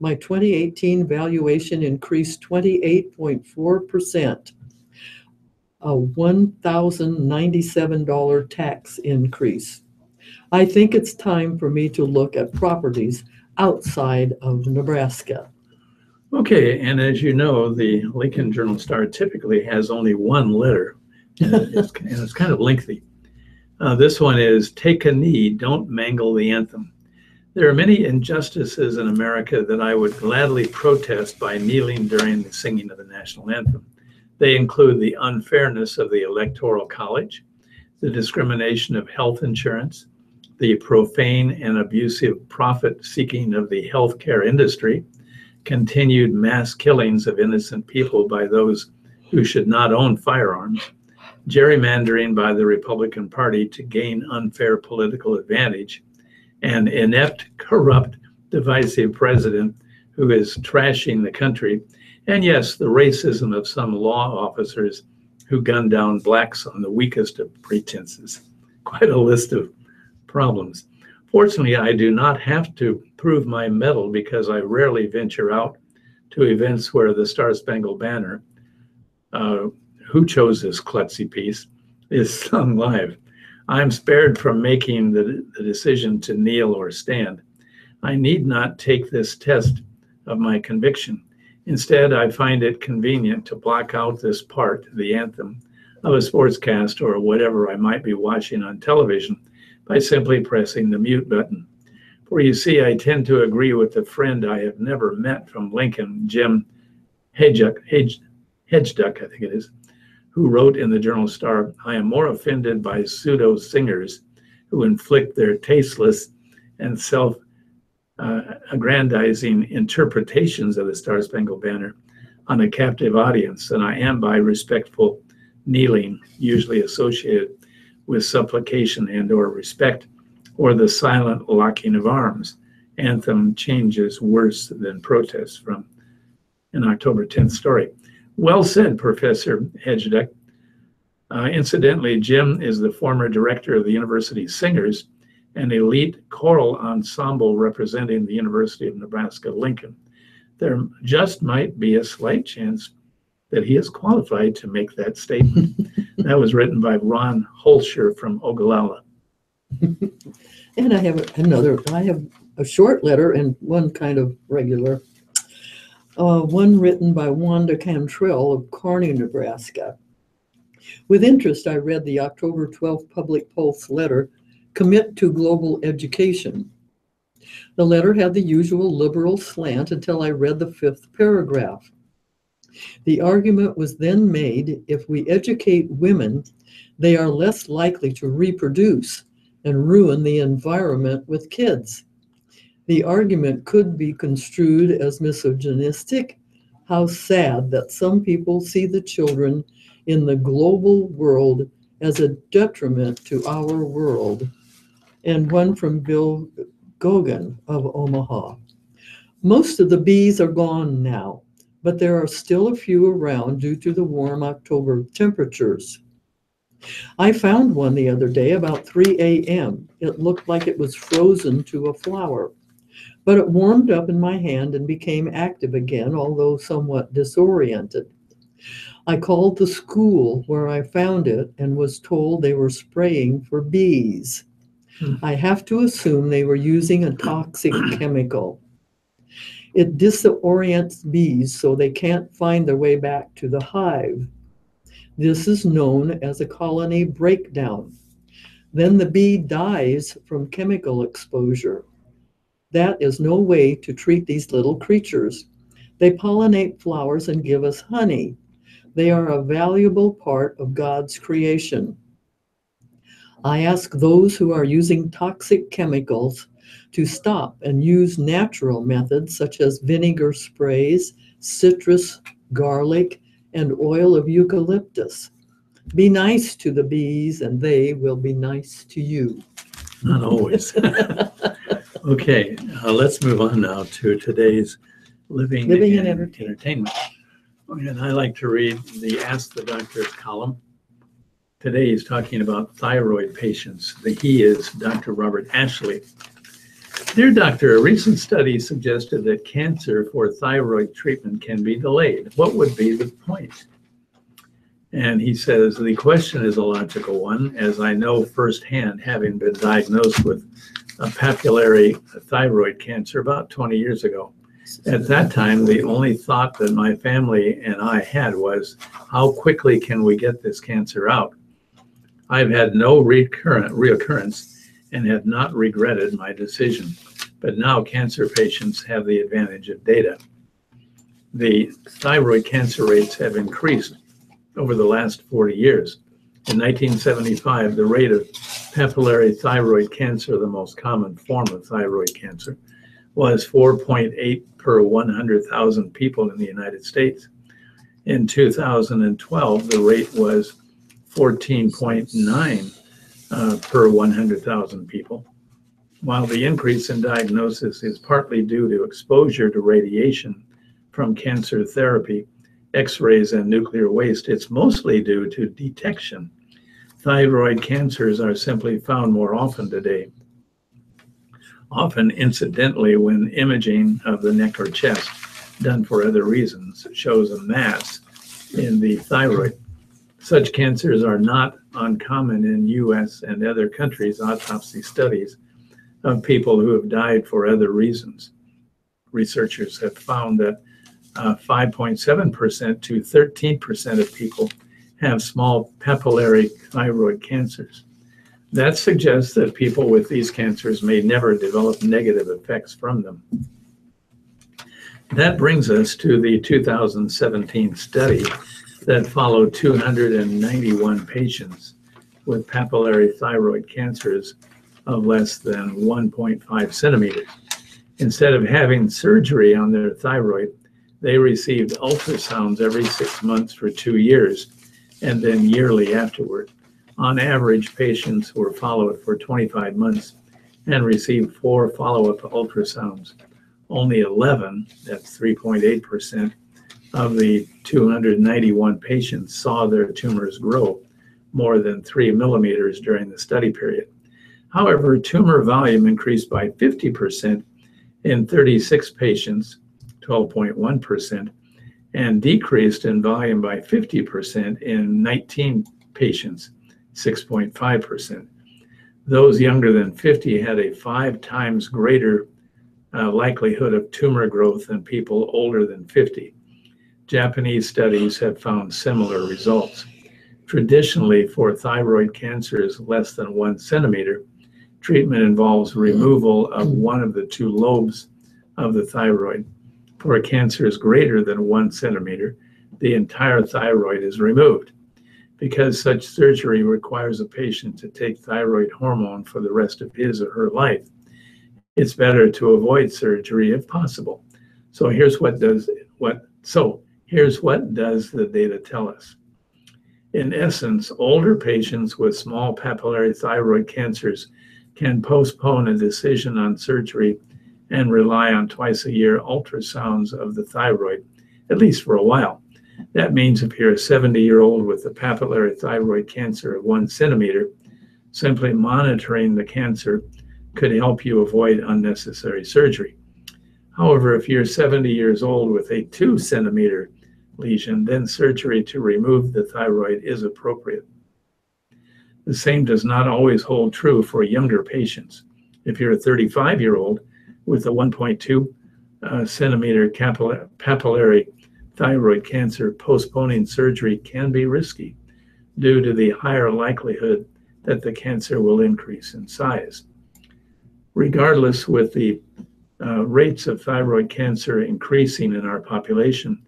My 2018 valuation increased 28.4%, a $1,097 tax increase. I think it's time for me to look at properties outside of Nebraska. Okay, and as you know, the Lincoln Journal-Star typically has only one letter, and it's kind of lengthy. This one is, take a knee, don't mangle the anthem. There are many injustices in America that I would gladly protest by kneeling during the singing of the national anthem. They include the unfairness of the Electoral College, the discrimination of health insurance, the profane and abusive profit-seeking of the healthcare industry, continued mass killings of innocent people by those who should not own firearms, gerrymandering by the Republican Party to gain unfair political advantage, an inept, corrupt, divisive president who is trashing the country, and yes, the racism of some law officers who gun down blacks on the weakest of pretenses. Quite a list of problems. Fortunately, I do not have to prove my mettle because I rarely venture out to events where the Star-Spangled Banner, who chose this klutzy piece, is sung live. I'm spared from making the decision to kneel or stand. I need not take this test of my conviction. Instead, I find it convenient to block out this part, the anthem, of a sportscast or whatever I might be watching on television by simply pressing the mute button. For you see, I tend to agree with a friend I have never met from Lincoln, Jim Hedgeduck, I think it is, who wrote in the Journal-Star, I am more offended by pseudo-singers who inflict their tasteless and self-aggrandizing interpretations of the Star-Spangled Banner on a captive audience than I am by respectful kneeling, usually associated with supplication and or respect, or the silent locking of arms. Anthem changes worse than protests, from an October 10th story. Well said, Professor Hedgeduck. Incidentally, Jim is the former director of the University Singers, an elite choral ensemble representing the University of Nebraska-Lincoln. There just might be a slight chance that he is qualified to make that statement. That was written by Ron Holscher from Ogallala. And I have a short letter and one kind of regular. One written by Wanda Cantrell of Kearney, Nebraska. With interest, I read the October 12th Public Pulse letter, Commit to Global Education. The letter had the usual liberal slant until I read the 5th paragraph. The argument was then made, if we educate women, they are less likely to reproduce and ruin the environment with kids. The argument could be construed as misogynistic. How sad that some people see the children in the global world as a detriment to our world. And one from Bill Gogan of Omaha. Most of the bees are gone now, but there are still a few around due to the warm October temperatures. I found one the other day about 3 a.m. It looked like it was frozen to a flower. But it warmed up in my hand and became active again, although somewhat disoriented. I called the school where I found it and was told they were spraying for bees. I have to assume they were using a toxic chemical. It disorients bees so they can't find their way back to the hive. This is known as a colony breakdown. Then the bee dies from chemical exposure. That is no way to treat these little creatures. They pollinate flowers and give us honey. They are a valuable part of God's creation. I ask those who are using toxic chemicals to stop and use natural methods such as vinegar sprays, citrus, garlic, and oil of eucalyptus. Be nice to the bees and they will be nice to you. Not always. Okay, let's move on now to today's Living and Entertainment. And I like to read the Ask the Doctors column. Today he's talking about thyroid patients. He is Dr. Robert Ashley. Dear doctor, a recent study suggested that cancer for thyroid treatment can be delayed. What would be the point? And he says, the question is a logical one, as I know firsthand, having been diagnosed with a papillary thyroid cancer about 20 years ago. At that time, the only thought that my family and I had was, how quickly can we get this cancer out? I've had no reoccurrence and have not regretted my decision. But now cancer patients have the advantage of data. The thyroid cancer rates have increased over the last 40 years. In 1975, the rate of papillary thyroid cancer, the most common form of thyroid cancer, was 4.8 per 100,000 people in the United States. In 2012, the rate was 14.9 per 100,000 people. While the increase in diagnosis is partly due to exposure to radiation from cancer therapy, X-rays, and nuclear waste, it's mostly due to detection. Thyroid cancers are simply found more often today, often incidentally when imaging of the neck or chest, done for other reasons, shows a mass in the thyroid. Such cancers are not uncommon in U.S. and other countries' autopsy studies of people who have died for other reasons. Researchers have found that 5.7% to 13% of people have small papillary thyroid cancers. That suggests that people with these cancers may never develop negative effects from them. That brings us to the 2017 study that followed 291 patients with papillary thyroid cancers of less than 1.5 centimeters. Instead of having surgery on their thyroid, they received ultrasounds every 6 months for 2 years and then yearly afterward. On average, patients were followed for 25 months and received 4 follow-up ultrasounds. Only 11, that's 3.8%, of the 291 patients saw their tumors grow more than 3 millimeters during the study period. However, tumor volume increased by 50% in 36 patients, 12.1%, and decreased in volume by 50% in 19 patients, 6.5%. Those younger than 50 had a 5 times greater likelihood of tumor growth than people older than 50. Japanese studies have found similar results. Traditionally, for thyroid cancers less than 1 centimeter, treatment involves removal of one of the 2 lobes of the thyroid. For cancers greater than 1 centimeter, the entire thyroid is removed. Because such surgery requires a patient to take thyroid hormone for the rest of his or her life, it's better to avoid surgery if possible. So here's what does the data tell us. In essence, older patients with small papillary thyroid cancers can postpone a decision on surgery and rely on twice-a-year ultrasounds of the thyroid, at least for a while. That means if you're a 70-year-old with a papillary thyroid cancer of 1 centimeter, simply monitoring the cancer could help you avoid unnecessary surgery. However, if you're 70 years old with a 2-centimeter lesion, then surgery to remove the thyroid is appropriate. The same does not always hold true for younger patients. If you're a 35-year-old with a 1.2 centimeter papillary thyroid cancer, postponing surgery can be risky due to the higher likelihood that the cancer will increase in size. Regardless, with the rates of thyroid cancer increasing in our population,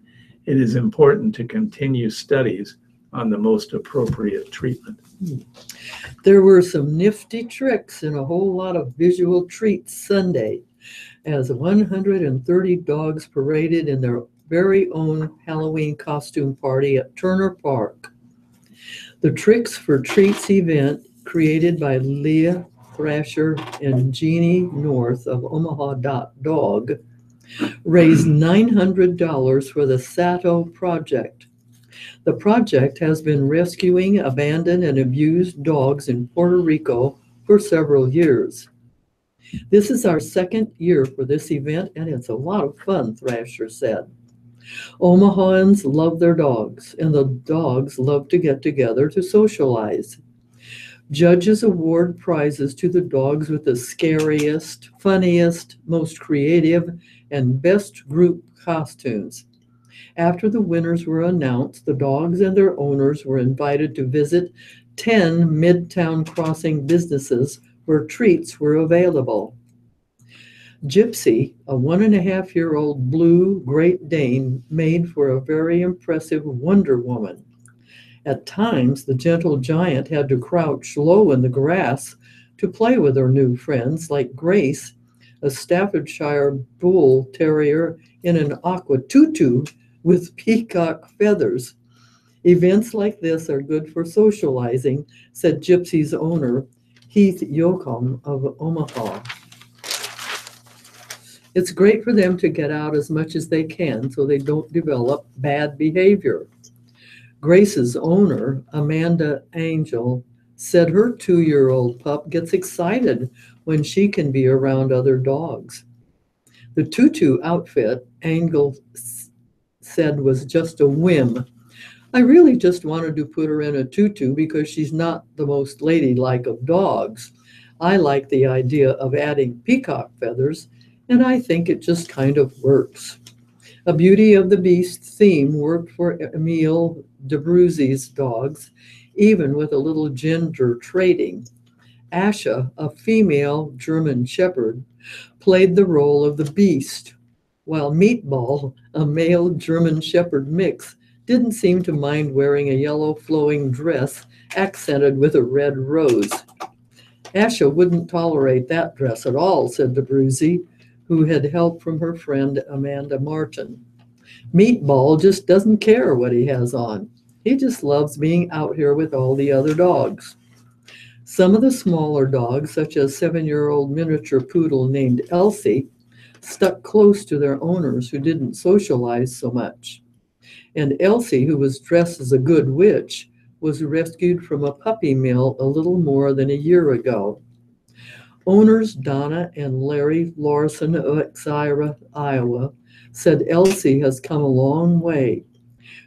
it is important to continue studies on the most appropriate treatment. There were some nifty tricks and a whole lot of visual treats Sunday as 130 dogs paraded in their very own Halloween costume party at Turner Park. The Tricks for Treats event, created by Leah Thrasher and Jeannie North of Omaha.dog, raised $900 for the Sato Project. The project has been rescuing abandoned and abused dogs in Puerto Rico for several years. This is our second year for this event, and it's a lot of fun, Thrasher said. Omahans love their dogs, and the dogs love to get together to socialize. Judges award prizes to the dogs with the scariest, funniest, most creative, and best group costumes. After the winners were announced, the dogs and their owners were invited to visit 10 Midtown Crossing businesses where treats were available. Gypsy, a 1.5-year-old blue Great Dane, made for a very impressive Wonder Woman. At times, the gentle giant had to crouch low in the grass to play with her new friends, like Grace, a Staffordshire Bull Terrier in an aqua tutu with peacock feathers. Events like this are good for socializing, said Gypsy's owner, Heath Yoakum of Omaha. It's great for them to get out as much as they can so they don't develop bad behavior. Grace's owner, Amanda Angel, said her 2-year-old pup gets excited when she can be around other dogs. The tutu outfit, Angel said, was just a whim. I really just wanted to put her in a tutu because she's not the most ladylike of dogs. I like the idea of adding peacock feathers, and I think it just kind of works. A Beauty of the Beast theme worked for Emile DeBruzzi's dogs, even with a little gender trading. Asha, a female German Shepherd, played the role of the beast, while Meatball, a male German Shepherd mix, didn't seem to mind wearing a yellow flowing dress accented with a red rose. Asha wouldn't tolerate that dress at all, said DeBruzzi, who had help from her friend Amanda Martin. Meatball just doesn't care what he has on. He just loves being out here with all the other dogs. Some of the smaller dogs, such as 7-year-old miniature poodle named Elsie, stuck close to their owners who didn't socialize so much. And Elsie, who was dressed as a good witch, was rescued from a puppy mill a little more than a year ago. Owners Donna and Larry Larson of Exira, Iowa, said Elsie has come a long way.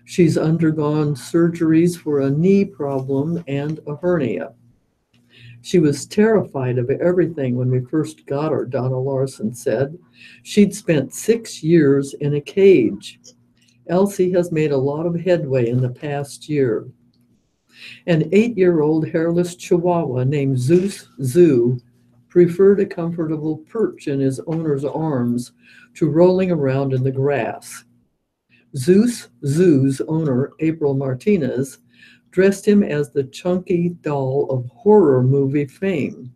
She's undergone surgeries for a knee problem and a hernia. She was terrified of everything when we first got her, Donna Larson said. She'd spent 6 years in a cage. Elsie has made a lot of headway in the past year. An 8-year-old hairless Chihuahua named Zeus Zoo preferred a comfortable perch in his owner's arms to rolling around in the grass. Zeus Zoo's owner, April Martinez, dressed him as the chunky doll of horror movie fame,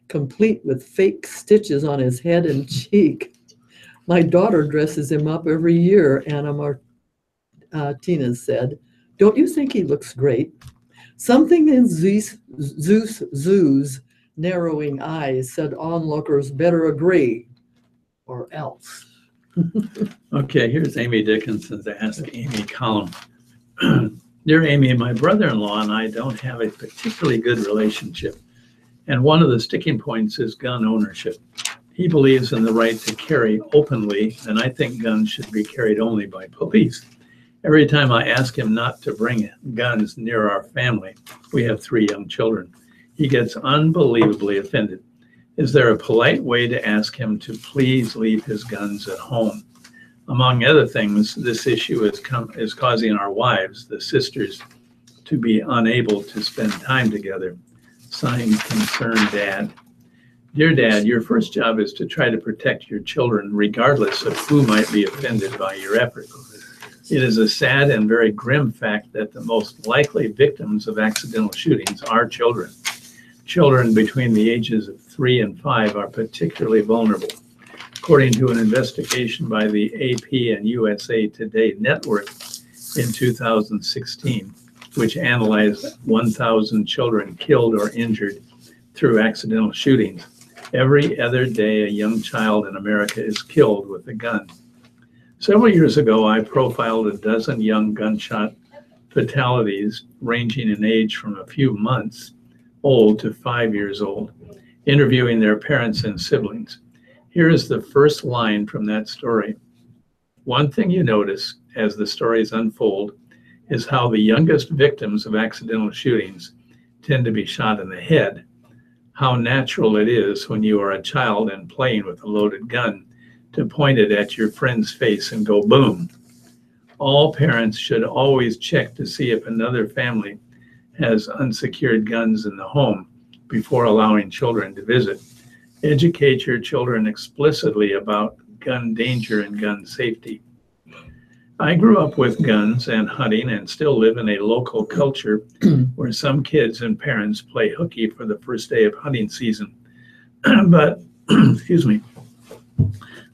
complete with fake stitches on his head and cheek. My daughter dresses him up every year, Anna Martinez said. Don't you think he looks great? Something in Zeus Zoo's narrowing eyes said onlookers better agree, or else. Okay, here's Amy Dickinson's Ask Amy column. Dear Amy, my brother-in-law and I don't have a particularly good relationship, And one of the sticking points is gun ownership. He believes in the right to carry openly, and I think guns should be carried only by police. Every time I ask him not to bring guns near our family, we have 3 young children, he gets unbelievably offended. Is there a polite way to ask him to please leave his guns at home? Among other things, this issue is causing our wives, the sisters, to be unable to spend time together. Signed, Concerned Dad. Dear Dad, your first job is to try to protect your children regardless of who might be offended by your effort. It is a sad and very grim fact that the most likely victims of accidental shootings are children. Children between the ages of 3 and 5 are particularly vulnerable. According to an investigation by the AP and USA Today network in 2016, which analyzed 1,000 children killed or injured through accidental shootings, every other day a young child in America is killed with a gun. Several years ago, I profiled a dozen young gunshot fatalities ranging in age from a few months old to 5 years old, interviewing their parents and siblings. Here is the first line from that story. One thing you notice as the stories unfold is how the youngest victims of accidental shootings tend to be shot in the head. How natural it is when you are a child and playing with a loaded gun to point it at your friend's face and go boom. All parents should always check to see if another family has unsecured guns in the home before allowing children to visit. Educate your children explicitly about gun danger and gun safety. I grew up with guns and hunting and still live in a local culture where some kids and parents play hooky for the first day of hunting season. But, excuse me,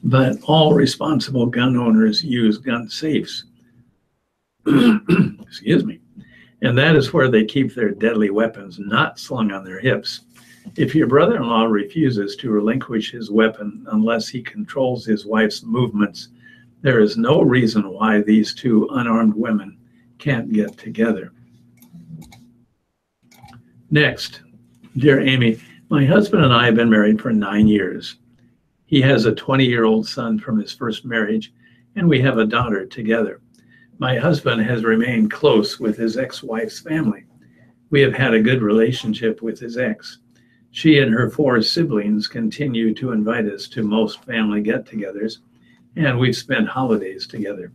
but all responsible gun owners use gun safes. Excuse me. And that is where they keep their deadly weapons, not slung on their hips. If your brother-in-law refuses to relinquish his weapon unless he controls his wife's movements, there is no reason why these 2 unarmed women can't get together. Next, dear Amy, my husband and I have been married for 9 years. He has a 20-year-old son from his first marriage, and we have a daughter together. My husband has remained close with his ex-wife's family. We have had a good relationship with his ex. She and her 4 siblings continue to invite us to most family get-togethers, and we've spent holidays together.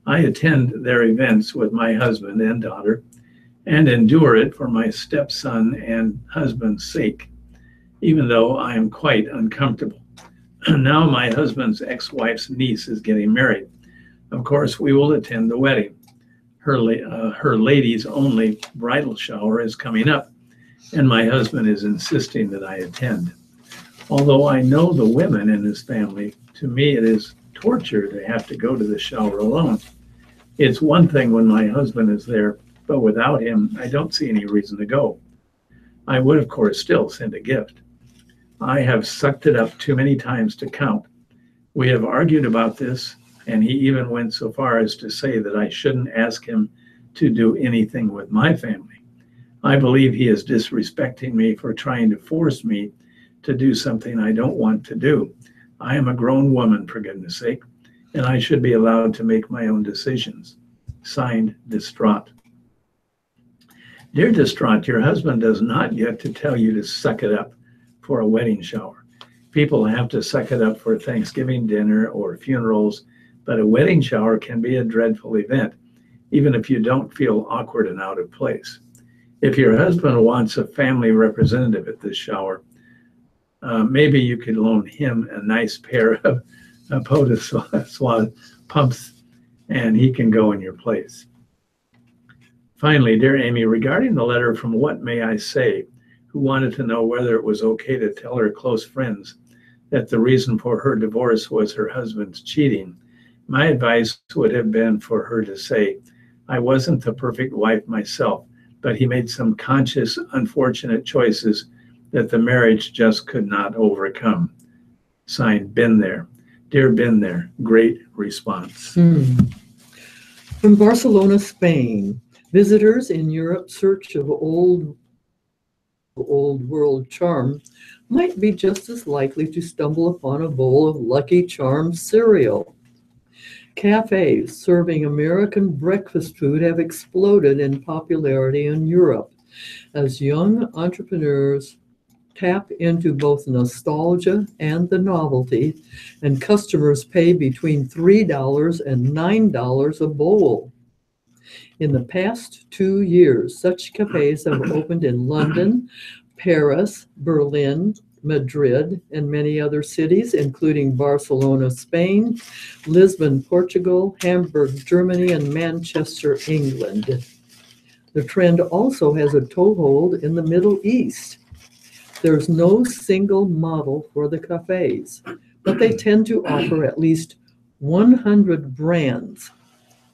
I attend their events with my husband and daughter and endure it for my stepson and husband's sake, even though I am quite uncomfortable. Now my husband's ex-wife's niece is getting married. Of course, we will attend the wedding. Her ladies only bridal shower is coming up, and my husband is insisting that I attend. Although I know the women in his family, to me it is torture to have to go to the shower alone. It's one thing when my husband is there, but without him, I don't see any reason to go. I would, of course, still send a gift. I have sucked it up too many times to count. We have argued about this, and he even went so far as to say that I shouldn't ask him to do anything with my family. I believe he is disrespecting me for trying to force me to do something I don't want to do. I am a grown woman, for goodness sake, and I should be allowed to make my own decisions. Signed, Distraught. Dear Distraught, your husband does not get to tell you to suck it up for a wedding shower. People have to suck it up for Thanksgiving dinner or funerals, but a wedding shower can be a dreadful event, even if you don't feel awkward and out of place. If your husband wants a family representative at this shower, maybe you could loan him a nice pair of POTUS pumps and he can go in your place. Finally, dear Amy, regarding the letter from What May I Say, who wanted to know whether it was okay to tell her close friends that the reason for her divorce was her husband's cheating, my advice would have been for her to say, I wasn't the perfect wife myself, but he made some conscious, unfortunate choices that the marriage just could not overcome. Signed, Been There. Dear Been There, great response. From Barcelona, Spain, visitors in Europe search of old old world charm might be just as likely to stumble upon a bowl of Lucky Charms cereal. Cafes serving American breakfast food have exploded in popularity in Europe as young entrepreneurs tap into both nostalgia and the novelty, and customers pay between $3 and $9 a bowl. In the past 2 years, such cafes have opened in London, Paris, Berlin, Madrid, and many other cities, including Barcelona, Spain, Lisbon, Portugal, Hamburg, Germany, and Manchester, England. The trend also has a toehold in the Middle East. There's no single model for the cafes, but they tend to offer at least 100 brands,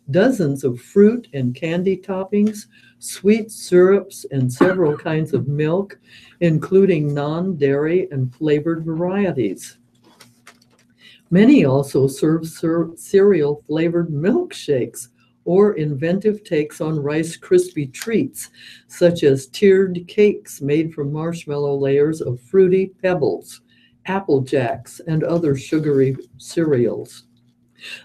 dozens of fruit and candy toppings, sweet syrups, and several kinds of milk, including non-dairy and flavored varieties. Many also serve cereal-flavored milkshakes or inventive takes on Rice Krispie treats, such as tiered cakes made from marshmallow layers of fruity pebbles, Apple Jacks, and other sugary cereals.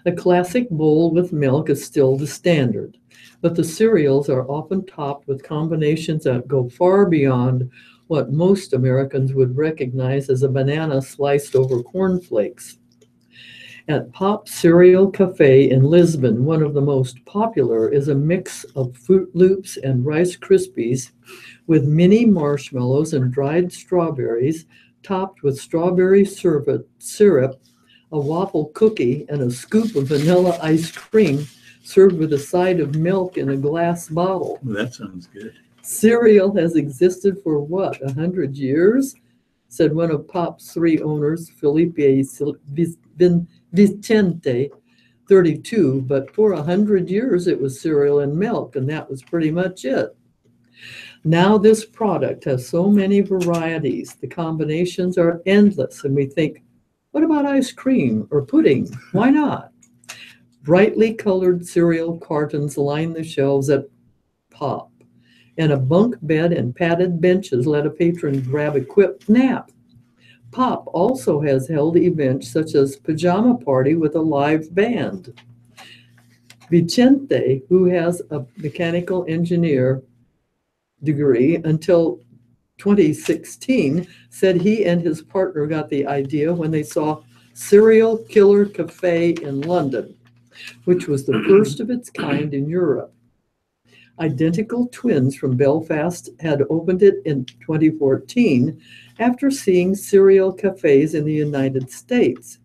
A classic bowl with milk is still the standard, but the cereals are often topped with combinations that go far beyond what most Americans would recognize as a banana sliced over cornflakes. At Pop Cereal Cafe in Lisbon, one of the most popular is a mix of Fruit Loops and Rice Krispies with mini marshmallows and dried strawberries topped with strawberry syrup, a waffle cookie, and a scoop of vanilla ice cream served with a side of milk in a glass bottle. That sounds good. Cereal has existed for what, 100 years? Said one of Pop's 3 owners, Felipe Vicente, 32, but for 100 years it was cereal and milk, and that was pretty much it. Now this product has so many varieties, the combinations are endless, and we think, what about ice cream or pudding? Why not? Brightly colored cereal cartons line the shelves at Pop, and a bunk bed and padded benches let a patron grab a quick nap. Pop also has held events such as Pajama Party with a live band. Vicente, who has a mechanical engineer degree until 2016, said he and his partner got the idea when they saw Serial Killer Cafe in London, which was the first of its kind in Europe. Identical twins from Belfast had opened it in 2014 after seeing cereal cafes in the United States.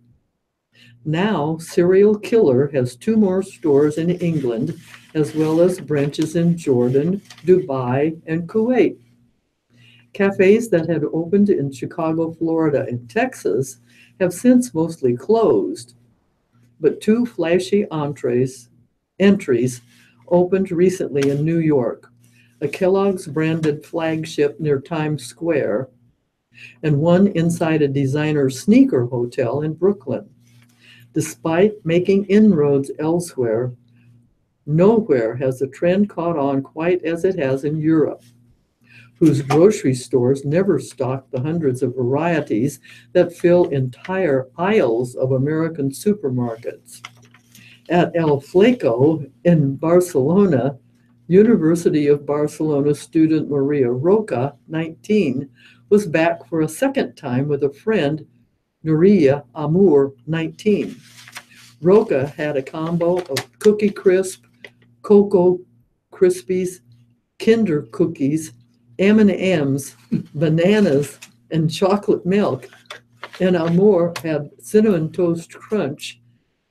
Now, Serial Killer has 2 more stores in England, as well as branches in Jordan, Dubai, and Kuwait. Cafes that had opened in Chicago, Florida, and Texas have since mostly closed, but 2 flashy entries opened recently in New York, a Kellogg's branded flagship near Times Square, and one inside a designer sneaker hotel in Brooklyn. Despite making inroads elsewhere, nowhere has the trend caught on quite as it has in Europe, whose grocery stores never stock the hundreds of varieties that fill entire aisles of American supermarkets. At El Flaco in Barcelona, University of Barcelona student Maria Roca, 19, was back for a second time with a friend, Nuria Amour, 19. Roca had a combo of Cookie Crisp, Cocoa Krispies, Kinder Cookies, M&Ms, bananas, and chocolate milk, and Amour had Cinnamon Toast Crunch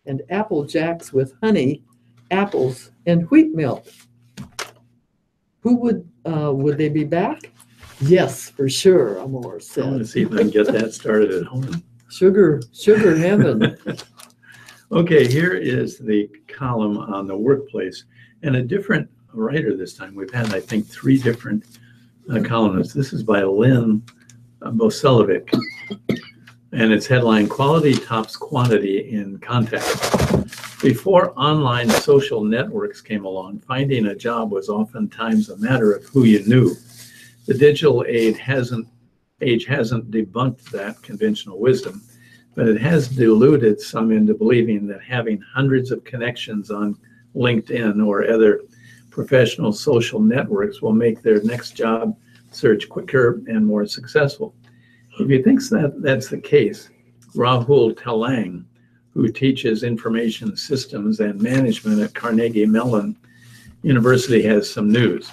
and Apple Jacks with honey, apples, and wheat milk. Who would they be back? Yes, for sure, Amour said. I want to see if I can get that started at home. Sugar heaven. Okay, here is the column on the workplace, and a different writer this time. We've had, I think, 3 different columnists. This is by Lynn Boselevic, and it's headline, Quality Tops Quantity in Contact. Before online social networks came along, finding a job was oftentimes a matter of who you knew. The digital age hasn't debunked that conventional wisdom, but it has deluded some into believing that having hundreds of connections on LinkedIn or other professional social networks will make their next job search quicker and more successful. If you think that's the case, Rahul Telang, who teaches information systems and management at Carnegie Mellon University, has some news.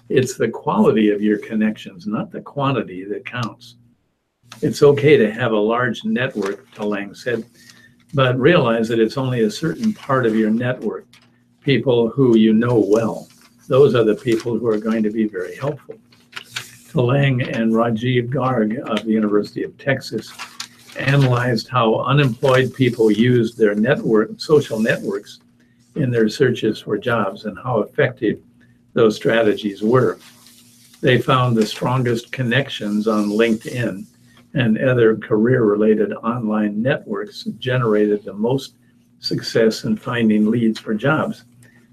It's the quality of your connections, not the quantity, that counts. It's okay to have a large network, Telang said, but realize that it's only a certain part of your network, people who you know well. Those are the people who are going to be very helpful. Telang and Rajiv Garg of the University of Texas analyzed how unemployed people used their social networks in their searches for jobs and how effective those strategies were. They found the strongest connections on LinkedIn and other career-related online networks generated the most success in finding leads for jobs,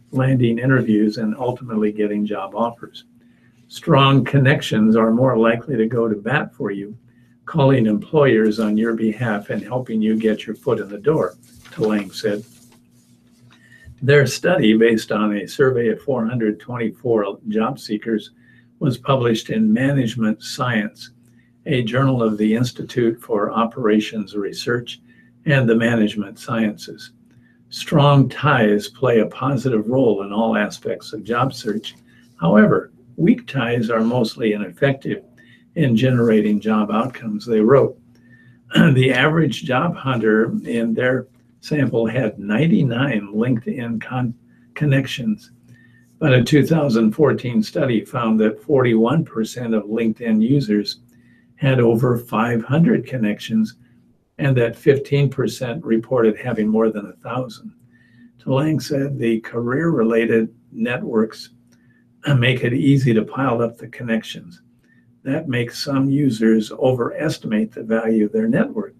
landing interviews, and ultimately getting job offers. Strong connections are more likely to go to bat for you, calling employers on your behalf and helping you get your foot in the door, Telang said. Their study, based on a survey of 424 job seekers, was published in Management Science, a journal of the Institute for Operations Research and the Management Sciences. Strong ties play a positive role in all aspects of job search. However, weak ties are mostly ineffective in generating job outcomes, they wrote. The average job hunter in their sample had 99 LinkedIn connections, but a 2014 study found that 41% of LinkedIn users had over 500 connections, and that 15% reported having more than 1,000. Telang said the career-related networks make it easy to pile up the connections. That makes some users overestimate the value of their network.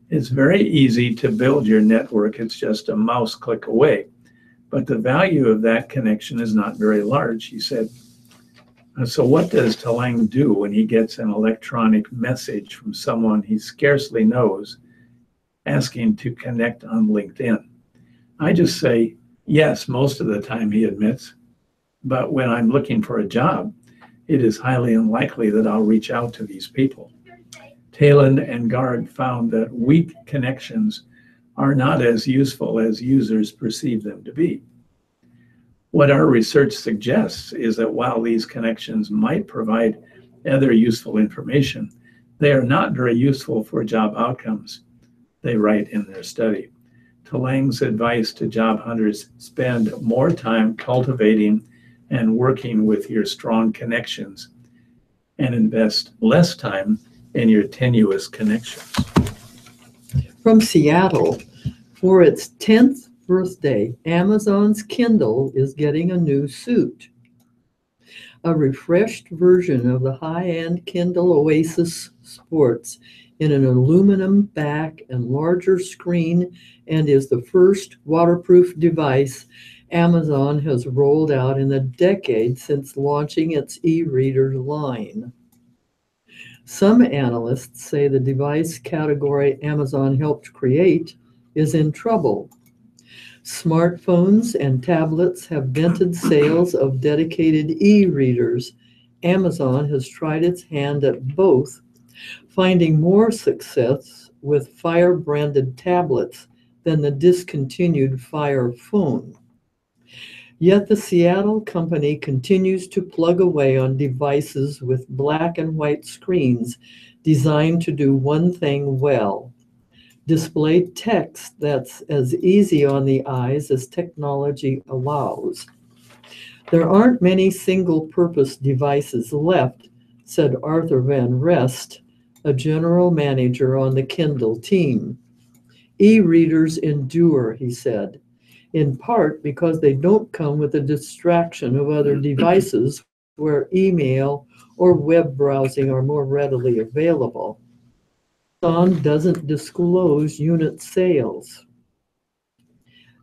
It's very easy to build your network. It's just a mouse click away. But the value of that connection is not very large, he said. So what does Telang do when he gets an electronic message from someone he scarcely knows asking to connect on LinkedIn? I just say, yes, most of the time, he admits. But when I'm looking for a job, it is highly unlikely that I'll reach out to these people. Talon and Garg found that weak connections are not as useful as users perceive them to be. What our research suggests is that while these connections might provide other useful information, they are not very useful for job outcomes, they write in their study. Telang's advice to job hunters: spend more time cultivating and working with your strong connections and invest less time in your tenuous connections. From Seattle, for its 10th birthday, Amazon's Kindle is getting a new suit. A refreshed version of the high-end Kindle Oasis sports in an aluminum back and larger screen, and is the first waterproof device Amazon has rolled out in the decade since launching its e-reader line. Some analysts say the device category Amazon helped create is in trouble. Smartphones and tablets have dented sales of dedicated e-readers. Amazon has tried its hand at both, finding more success with Fire-branded tablets than the discontinued Fire phone. Yet the Seattle company continues to plug away on devices with black and white screens designed to do one thing well: display text that's as easy on the eyes as technology allows. There aren't many single-purpose devices left, said Arthur Van Rest, a general manager on the Kindle team. E-readers endure, he said, in part because they don't come with the distraction of other devices where email or web browsing are more readily available. Amazon doesn't disclose unit sales.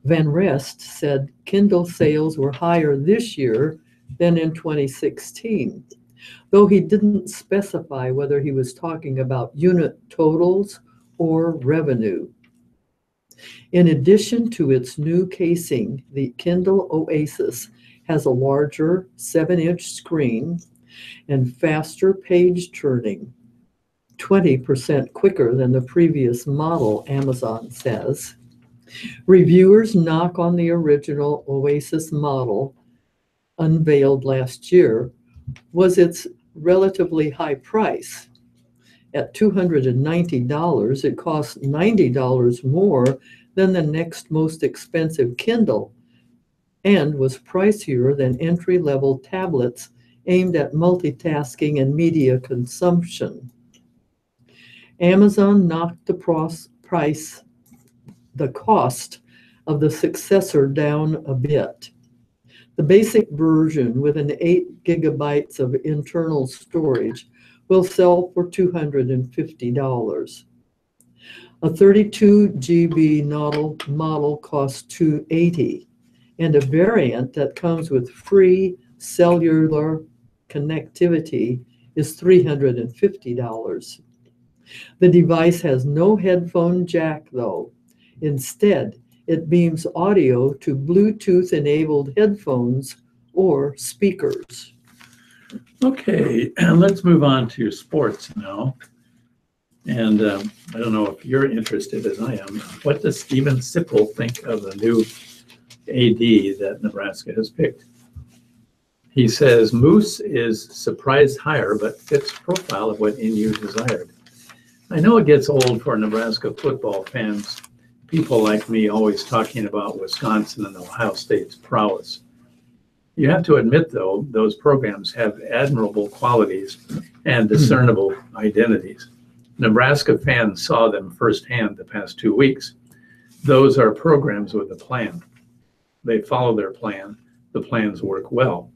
Van Rest said Kindle sales were higher this year than in 2016. though he didn't specify whether he was talking about unit totals or revenue. In addition to its new casing, the Kindle Oasis has a larger 7-inch screen and faster page turning, 20% quicker than the previous model, Amazon says. Reviewers knock on the original Oasis model, unveiled last year, was its relatively high price. At $290, it costs $90 more than the next most expensive Kindle, and was pricier than entry-level tablets aimed at multitasking and media consumption. Amazon knocked the cost of the successor down a bit. The basic version with an 8 gigabytes of internal storage will sell for $250. A 32 GB model costs $280, and a variant that comes with free cellular connectivity is $350. The device has no headphone jack, though. Instead, it beams audio to Bluetooth-enabled headphones or speakers. Okay, let's move on to sports now. And I don't know if you're interested as I am. What does Steven Sipple think of the new AD that Nebraska has picked? He says, Moose is surprise hire, but fits profile of what NU desired. I know it gets old for Nebraska football fans, people like me always talking about Wisconsin and Ohio State's prowess. You have to admit, though, those programs have admirable qualities and discernible identities. Nebraska fans saw them firsthand the past 2 weeks. Those are programs with a plan. They follow their plan. The plans work well.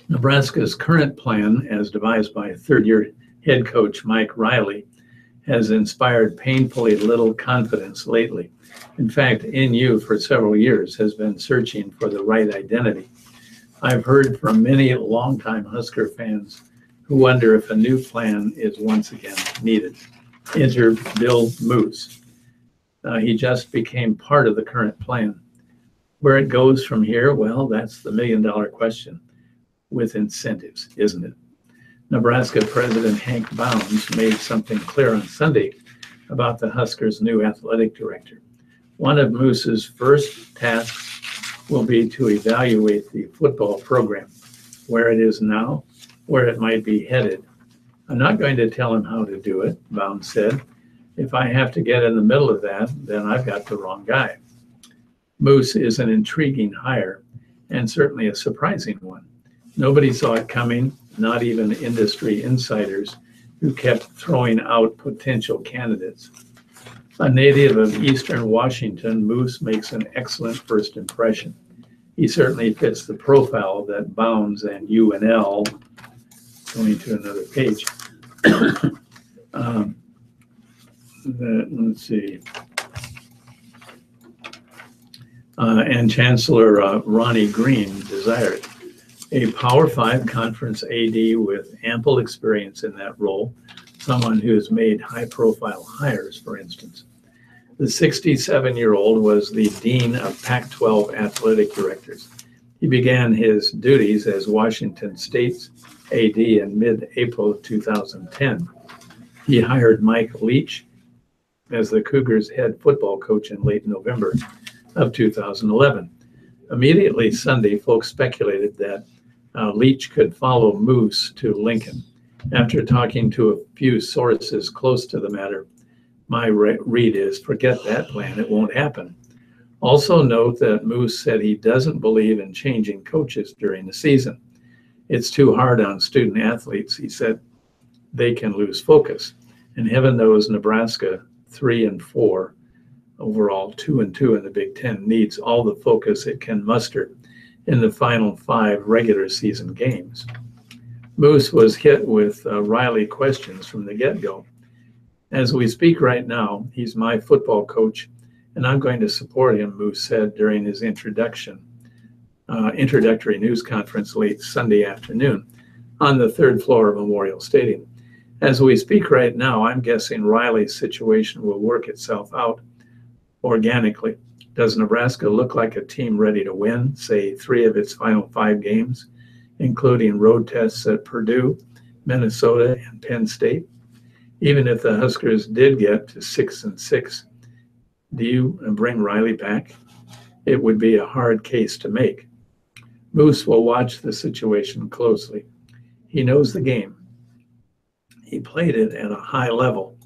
Nebraska's current plan, as devised by third-year head coach Mike Riley, has inspired painfully little confidence lately. In fact, NU for several years has been searching for the right identity. I've heard from many longtime Husker fans who wonder if a new plan is once again needed. Enter Bill Moose. He just became part of the current plan. Where it goes from here, well, that's the million-dollar question with incentives, isn't it? Nebraska President Hank Bounds made something clear on Sunday about the Huskers' new athletic director. One of Moose's first tasks will be to evaluate the football program, where it is now, where it might be headed. I'm not going to tell him how to do it, Bounds said. If I have to get in the middle of that, then I've got the wrong guy. Moose is an intriguing hire, and certainly a surprising one. Nobody saw it coming, not even industry insiders who kept throwing out potential candidates. A native of Eastern Washington, Moose makes an excellent first impression. He certainly fits the profile that Bounds and UNL, going to another page, let's see, and Chancellor Ronnie Green desired. A Power 5 conference AD with ample experience in that role, someone who has made high-profile hires, for instance. The 67-year-old was the dean of Pac-12 athletic directors. He began his duties as Washington State's AD in mid-April of 2010. He hired Mike Leach as the Cougars' head football coach in late November of 2011. Immediately Sunday, folks speculated that Leach could follow Moose to Lincoln. After talking to a few sources close to the matter, my read is, forget that plan, it won't happen. Also note that Moose said he doesn't believe in changing coaches during the season. It's too hard on student athletes, he said. They can lose focus. And heaven knows Nebraska, 3-4, overall 2-2 in the Big Ten, needs all the focus it can muster in the final 5 regular season games. Moose was hit with Riley questions from the get-go. As we speak right now, he's my football coach, and I'm going to support him, Moose said during his introductory news conference late Sunday afternoon. on the third floor of Memorial Stadium. As we speak right now, I'm guessing Riley's situation will work itself out organically. Does Nebraska look like a team ready to win, say, 3 of its final 5 games, including road tests at Purdue, Minnesota, and Penn State? Even if the Huskers did get to 6-6, do you bring Riley back? It would be a hard case to make. Moose will watch the situation closely. He knows the game. He played it at a high level,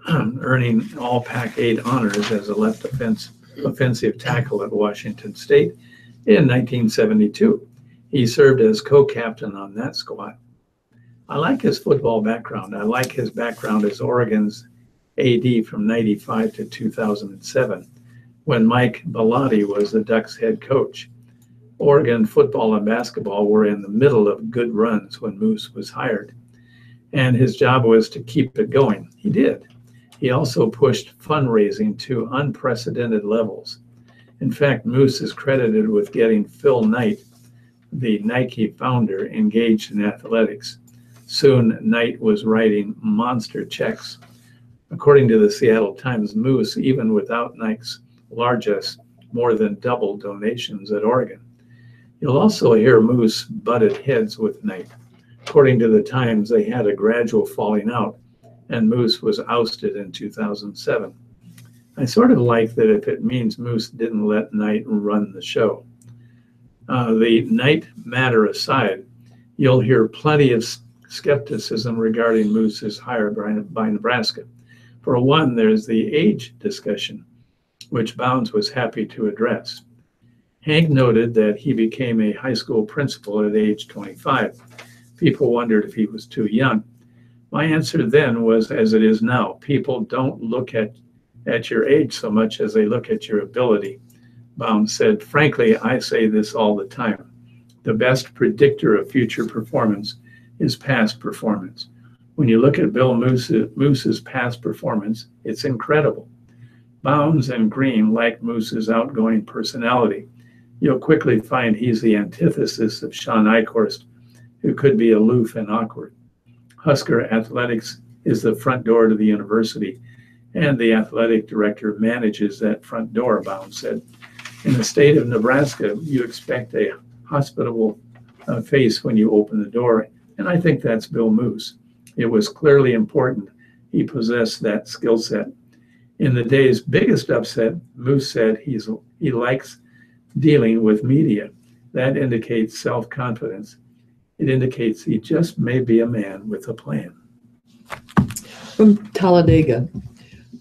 earning all Pac-8 honors as a left offensive tackle at Washington State in 1972. He served as co-captain on that squad. I like his football background. I like his background as Oregon's AD from 95 to 2007, when Mike Bellotti was the Ducks head coach. Oregon football and basketball were in the middle of good runs when Moose was hired, and his job was to keep it going. He did. He also pushed fundraising to unprecedented levels. In fact, Moose is credited with getting Phil Knight, the Nike founder, engaged in athletics. Soon, Knight was writing monster checks. According to the Seattle Times, Moose, even without Nike's largest, more than double donations at Oregon. You'll also hear Moose butted heads with Knight. According to the Times, they had a gradual falling out, and Moose was ousted in 2007. I sort of like that if it means Moose didn't let Knight run the show. The Knight matter aside, you'll hear plenty of skepticism regarding Moose's hire by Nebraska. For one, there's the age discussion, which Bounds was happy to address. Hank noted that he became a high school principal at age 25. People wondered if he was too young. My answer then was, as it is now, people don't look at your age so much as they look at your ability. Bounds said, frankly, I say this all the time. The best predictor of future performance is past performance. When you look at Bill Moose's past performance, it's incredible. Bounds and Green like Moose's outgoing personality. You'll quickly find he's the antithesis of Sean Eichhorst, who could be aloof and awkward. Husker athletics is the front door to the university, and the athletic director manages that front door, Bounds said. In the state of Nebraska, you expect a hospitable face when you open the door, and I think that's Bill Moose. It was clearly important he possessed that skill set. In the day's biggest upset, Moose said he likes dealing with media. That indicates self-confidence. It indicates he just may be a man with a plan. From Talladega,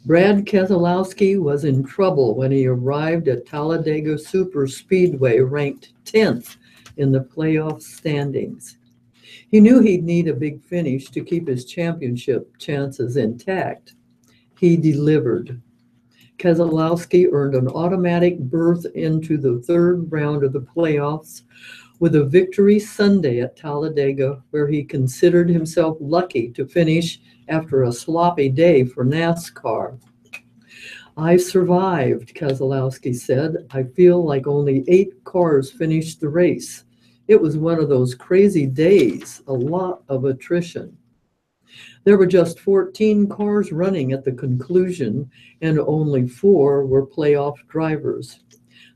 Brad Keselowski was in trouble when he arrived at Talladega Super Speedway ranked 10th in the playoff standings. He knew he'd need a big finish to keep his championship chances intact. He delivered. Keselowski earned an automatic berth into the third round of the playoffs with a victory Sunday at Talladega, where he considered himself lucky to finish after a sloppy day for NASCAR. I survived, Keselowski said. I feel like only 8 cars finished the race. It was one of those crazy days, a lot of attrition. There were just 14 cars running at the conclusion, and only 4 were playoff drivers.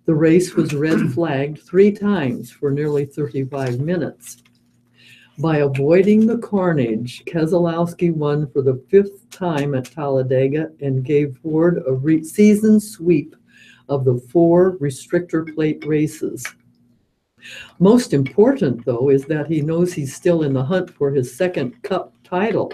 The race was red flagged 3 times for nearly 35 minutes. By avoiding the carnage, Keselowski won for the 5th time at Talladega and gave Ford a season sweep of the 4 restrictor plate races. Most important, though, is that he knows he's still in the hunt for his second Cup title.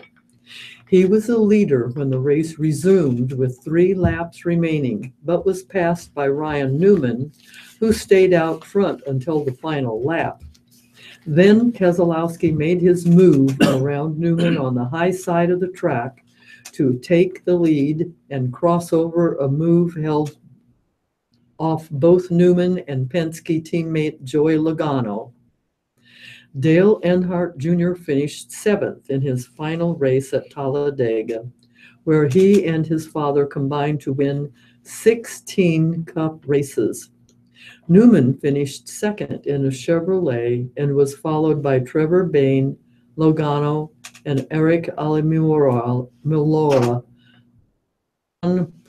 He was a leader when the race resumed with 3 laps remaining, but was passed by Ryan Newman, who stayed out front until the final lap. Then Keselowski made his move around Newman on the high side of the track to take the lead and cross over a move held off both Newman and Penske teammate Joey Logano. Dale Earnhardt Jr. finished 7th in his final race at Talladega, where he and his father combined to win 16 Cup races. Newman finished second in a Chevrolet and was followed by Trevor Bayne, Logano, and Eric Alimura,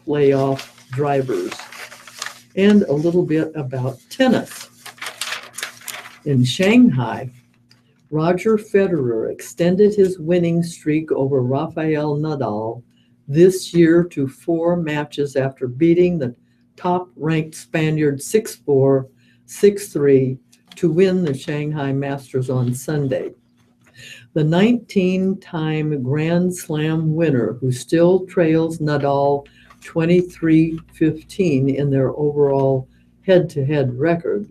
playoff drivers. And a little bit about tennis. In Shanghai, Roger Federer extended his winning streak over Rafael Nadal this year to 4 matches after beating the top-ranked Spaniard 6-4, 6-3 to win the Shanghai Masters on Sunday. The 19-time Grand Slam winner, who still trails Nadal 23-15 in their overall head-to-head record,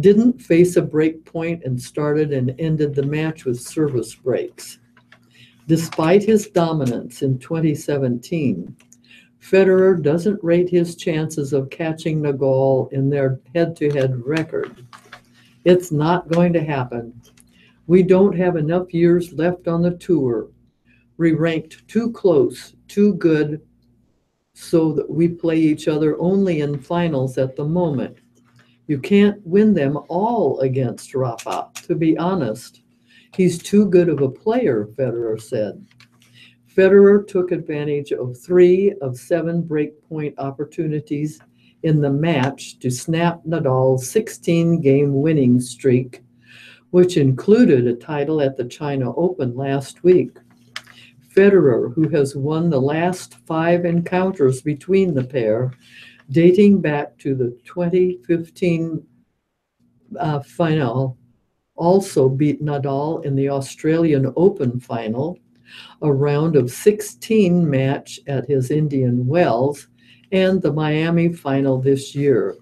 didn't face a break point and started and ended the match with service breaks. Despite his dominance in 2017, Federer doesn't rate his chances of catching Nadal in their head-to-head record. It's not going to happen. We don't have enough years left on the tour. We ranked too close, too good, so that we play each other only in finals at the moment. You can't win them all against Rafa, to be honest. He's too good of a player, Federer said. Federer took advantage of 3 of 7 breakpoint opportunities in the match to snap Nadal's 16-game winning streak, which included a title at the China Open last week. Federer, who has won the last 5 encounters between the pair, dating back to the 2015 final, also beat Nadal in the Australian Open final, a round of 16 match at his Indian Wells, and the Miami final this year.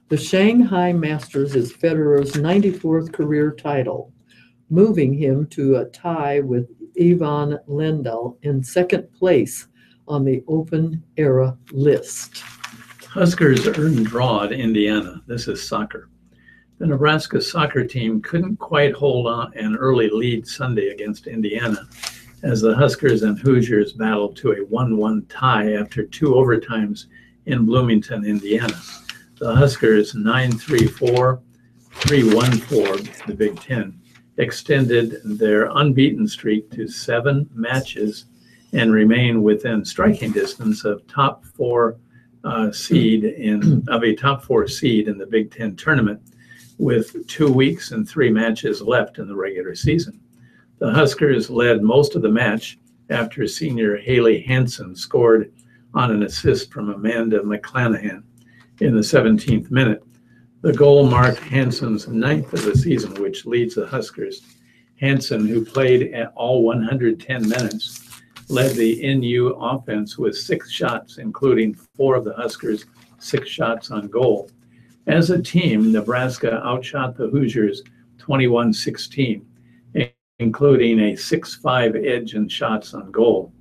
The Shanghai Masters is Federer's 94th career title, moving him to a tie with Ivan Lendl in second place on the Open era list. Huskers earned draw at Indiana. This is soccer. The Nebraska soccer team couldn't quite hold on an early lead Sunday against Indiana as the Huskers and Hoosiers battled to a 1-1 tie after 2 overtimes in Bloomington, Indiana. The Huskers 9-3-4, 3-1-4, the Big Ten, extended their unbeaten streak to 7 matches and remain within striking distance of top 4 seed in the Big Ten tournament, with 2 weeks and 3 matches left in the regular season. The Huskers led most of the match after senior Haley Hansen scored on an assist from Amanda McClanahan in the 17th minute. The goal marked Hansen's 9th of the season, which leads the Huskers. Hansen, who played at all 110 minutes, led the NU offense with 6 shots, including 4 of the Huskers' 6 shots on goal. As a team, Nebraska outshot the Hoosiers 21-16, including a 6-5 edge in shots on goal.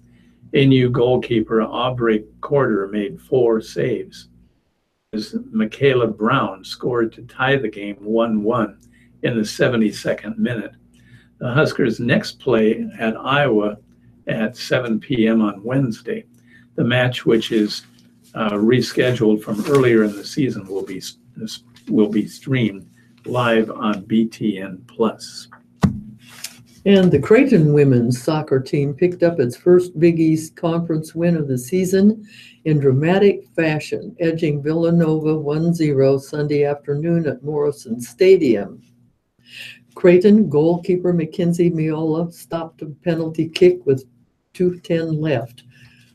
NU goalkeeper Aubrey Corder made 4 saves. Michaela Brown scored to tie the game 1-1 in the 72nd minute. The Huskers next play at Iowa at 7 p.m. on Wednesday. The match, which is rescheduled from earlier in the season, will be streamed live on BTN+. And the Creighton women's soccer team picked up its first Big East Conference win of the season in dramatic fashion, edging Villanova 1-0 Sunday afternoon at Morrison Stadium. Creighton goalkeeper Mackenzie Miola stopped a penalty kick with 2:10 left.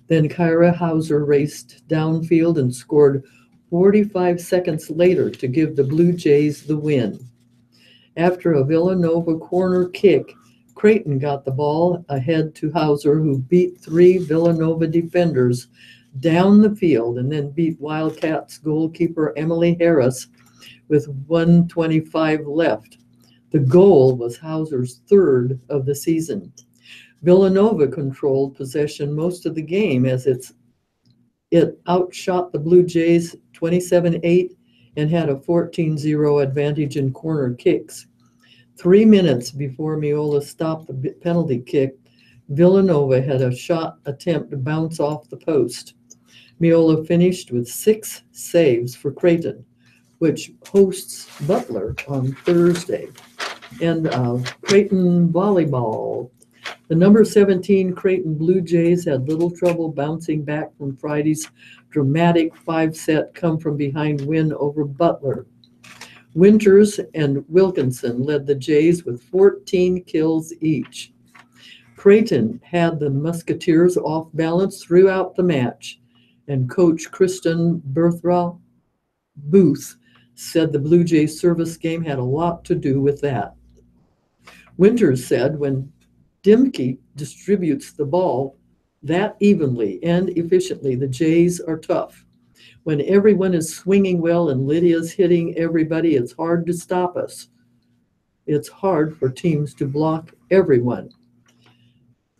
Then Kyra Hauser raced downfield and scored 45 seconds later to give the Blue Jays the win. After a Villanova corner kick, Creighton got the ball ahead to Hauser, who beat 3 Villanova defenders down the field and then beat Wildcats goalkeeper Emily Harris with 1:25 left. The goal was Hauser's 3rd of the season. Villanova controlled possession most of the game as it outshot the Blue Jays 27-8 and had a 14-0 advantage in corner kicks. 3 minutes before Miola stopped the penalty kick, Villanova had a shot attempt to bounce off the post. Miola finished with 6 saves for Creighton. which hosts Butler on Thursday. And Creighton volleyball. The number 17 Creighton Blue Jays had little trouble bouncing back from Friday's dramatic 5-set come-from-behind win over Butler. Winters and Wilkinson led the Jays with 14 kills each. Creighton had the Musketeers off balance throughout the match, and coach Kristen Booth said the Blue Jays service game had a lot to do with that. Winters said when Dimke distributes the ball that evenly and efficiently, the Jays are tough. When everyone is swinging well and Lydia's hitting everybody, it's hard to stop us. It's hard for teams to block everyone.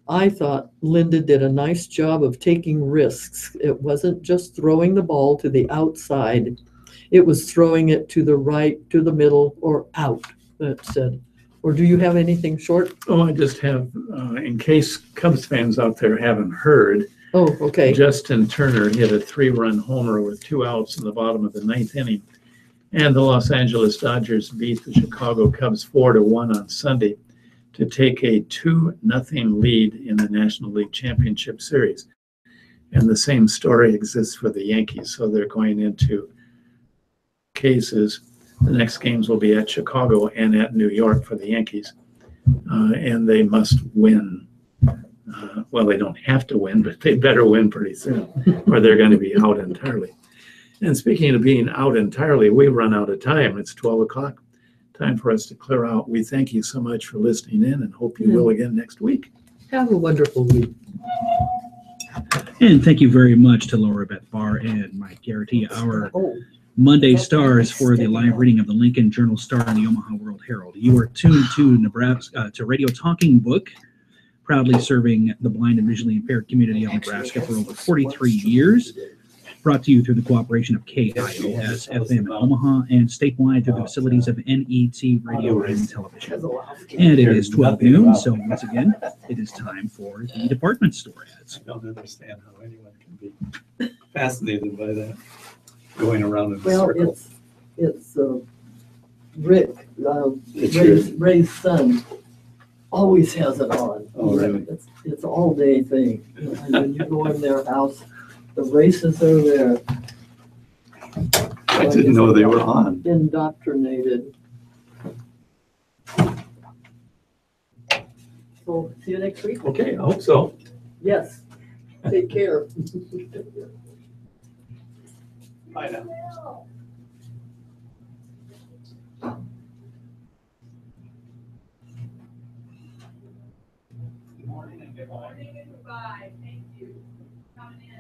I thought Linda did a nice job of taking risks. It wasn't just throwing the ball to the outside. It was throwing it to the right, to the middle, or out, that said. Or do you have anything short? Oh, I just have, in case Cubs fans out there haven't heard, Oh, okay. Justin Turner hit a 3-run homer with 2 outs in the bottom of the 9th inning. And the Los Angeles Dodgers beat the Chicago Cubs 4-1 on Sunday to take a 2-0 lead in the National League Championship Series. And the same story exists for the Yankees. So they're going into cases. The next games will be at Chicago and at New York for the Yankees. And they must win. Well, they don't have to win, but they better win pretty soon, or they're going to be out entirely. And speaking of being out entirely, we run out of time. It's 12 o'clock. Time for us to clear out. We thank you so much for listening in and hope you will again next week. Have a wonderful week. And thank you very much to Laura Beth Barr and Mike Garrity, our Monday stars for the live reading of the Lincoln Journal-Star and the Omaha World Herald. You are tuned to Nebraska, to Radio Talking Book, proudly serving the blind and visually impaired community of Nebraska for over 43 years. Brought to you through the cooperation of KIOS-FM in Omaha and statewide through the facilities of NET Radio and Television. And it is 12 noon, so once again, it is time for the department store ads. I don't understand how anyone can be fascinated by that, going around in a circle. It's Rick, Ray's son, always has it on. Oh, really? It's all day thing. And when you go in their house, the races are there. I didn't know they were on. Indoctrinated. So see you next week. Okay, I hope so. Yes. Take care. Bye now. Good morning and goodbye. Goodbye. Thank you for coming in.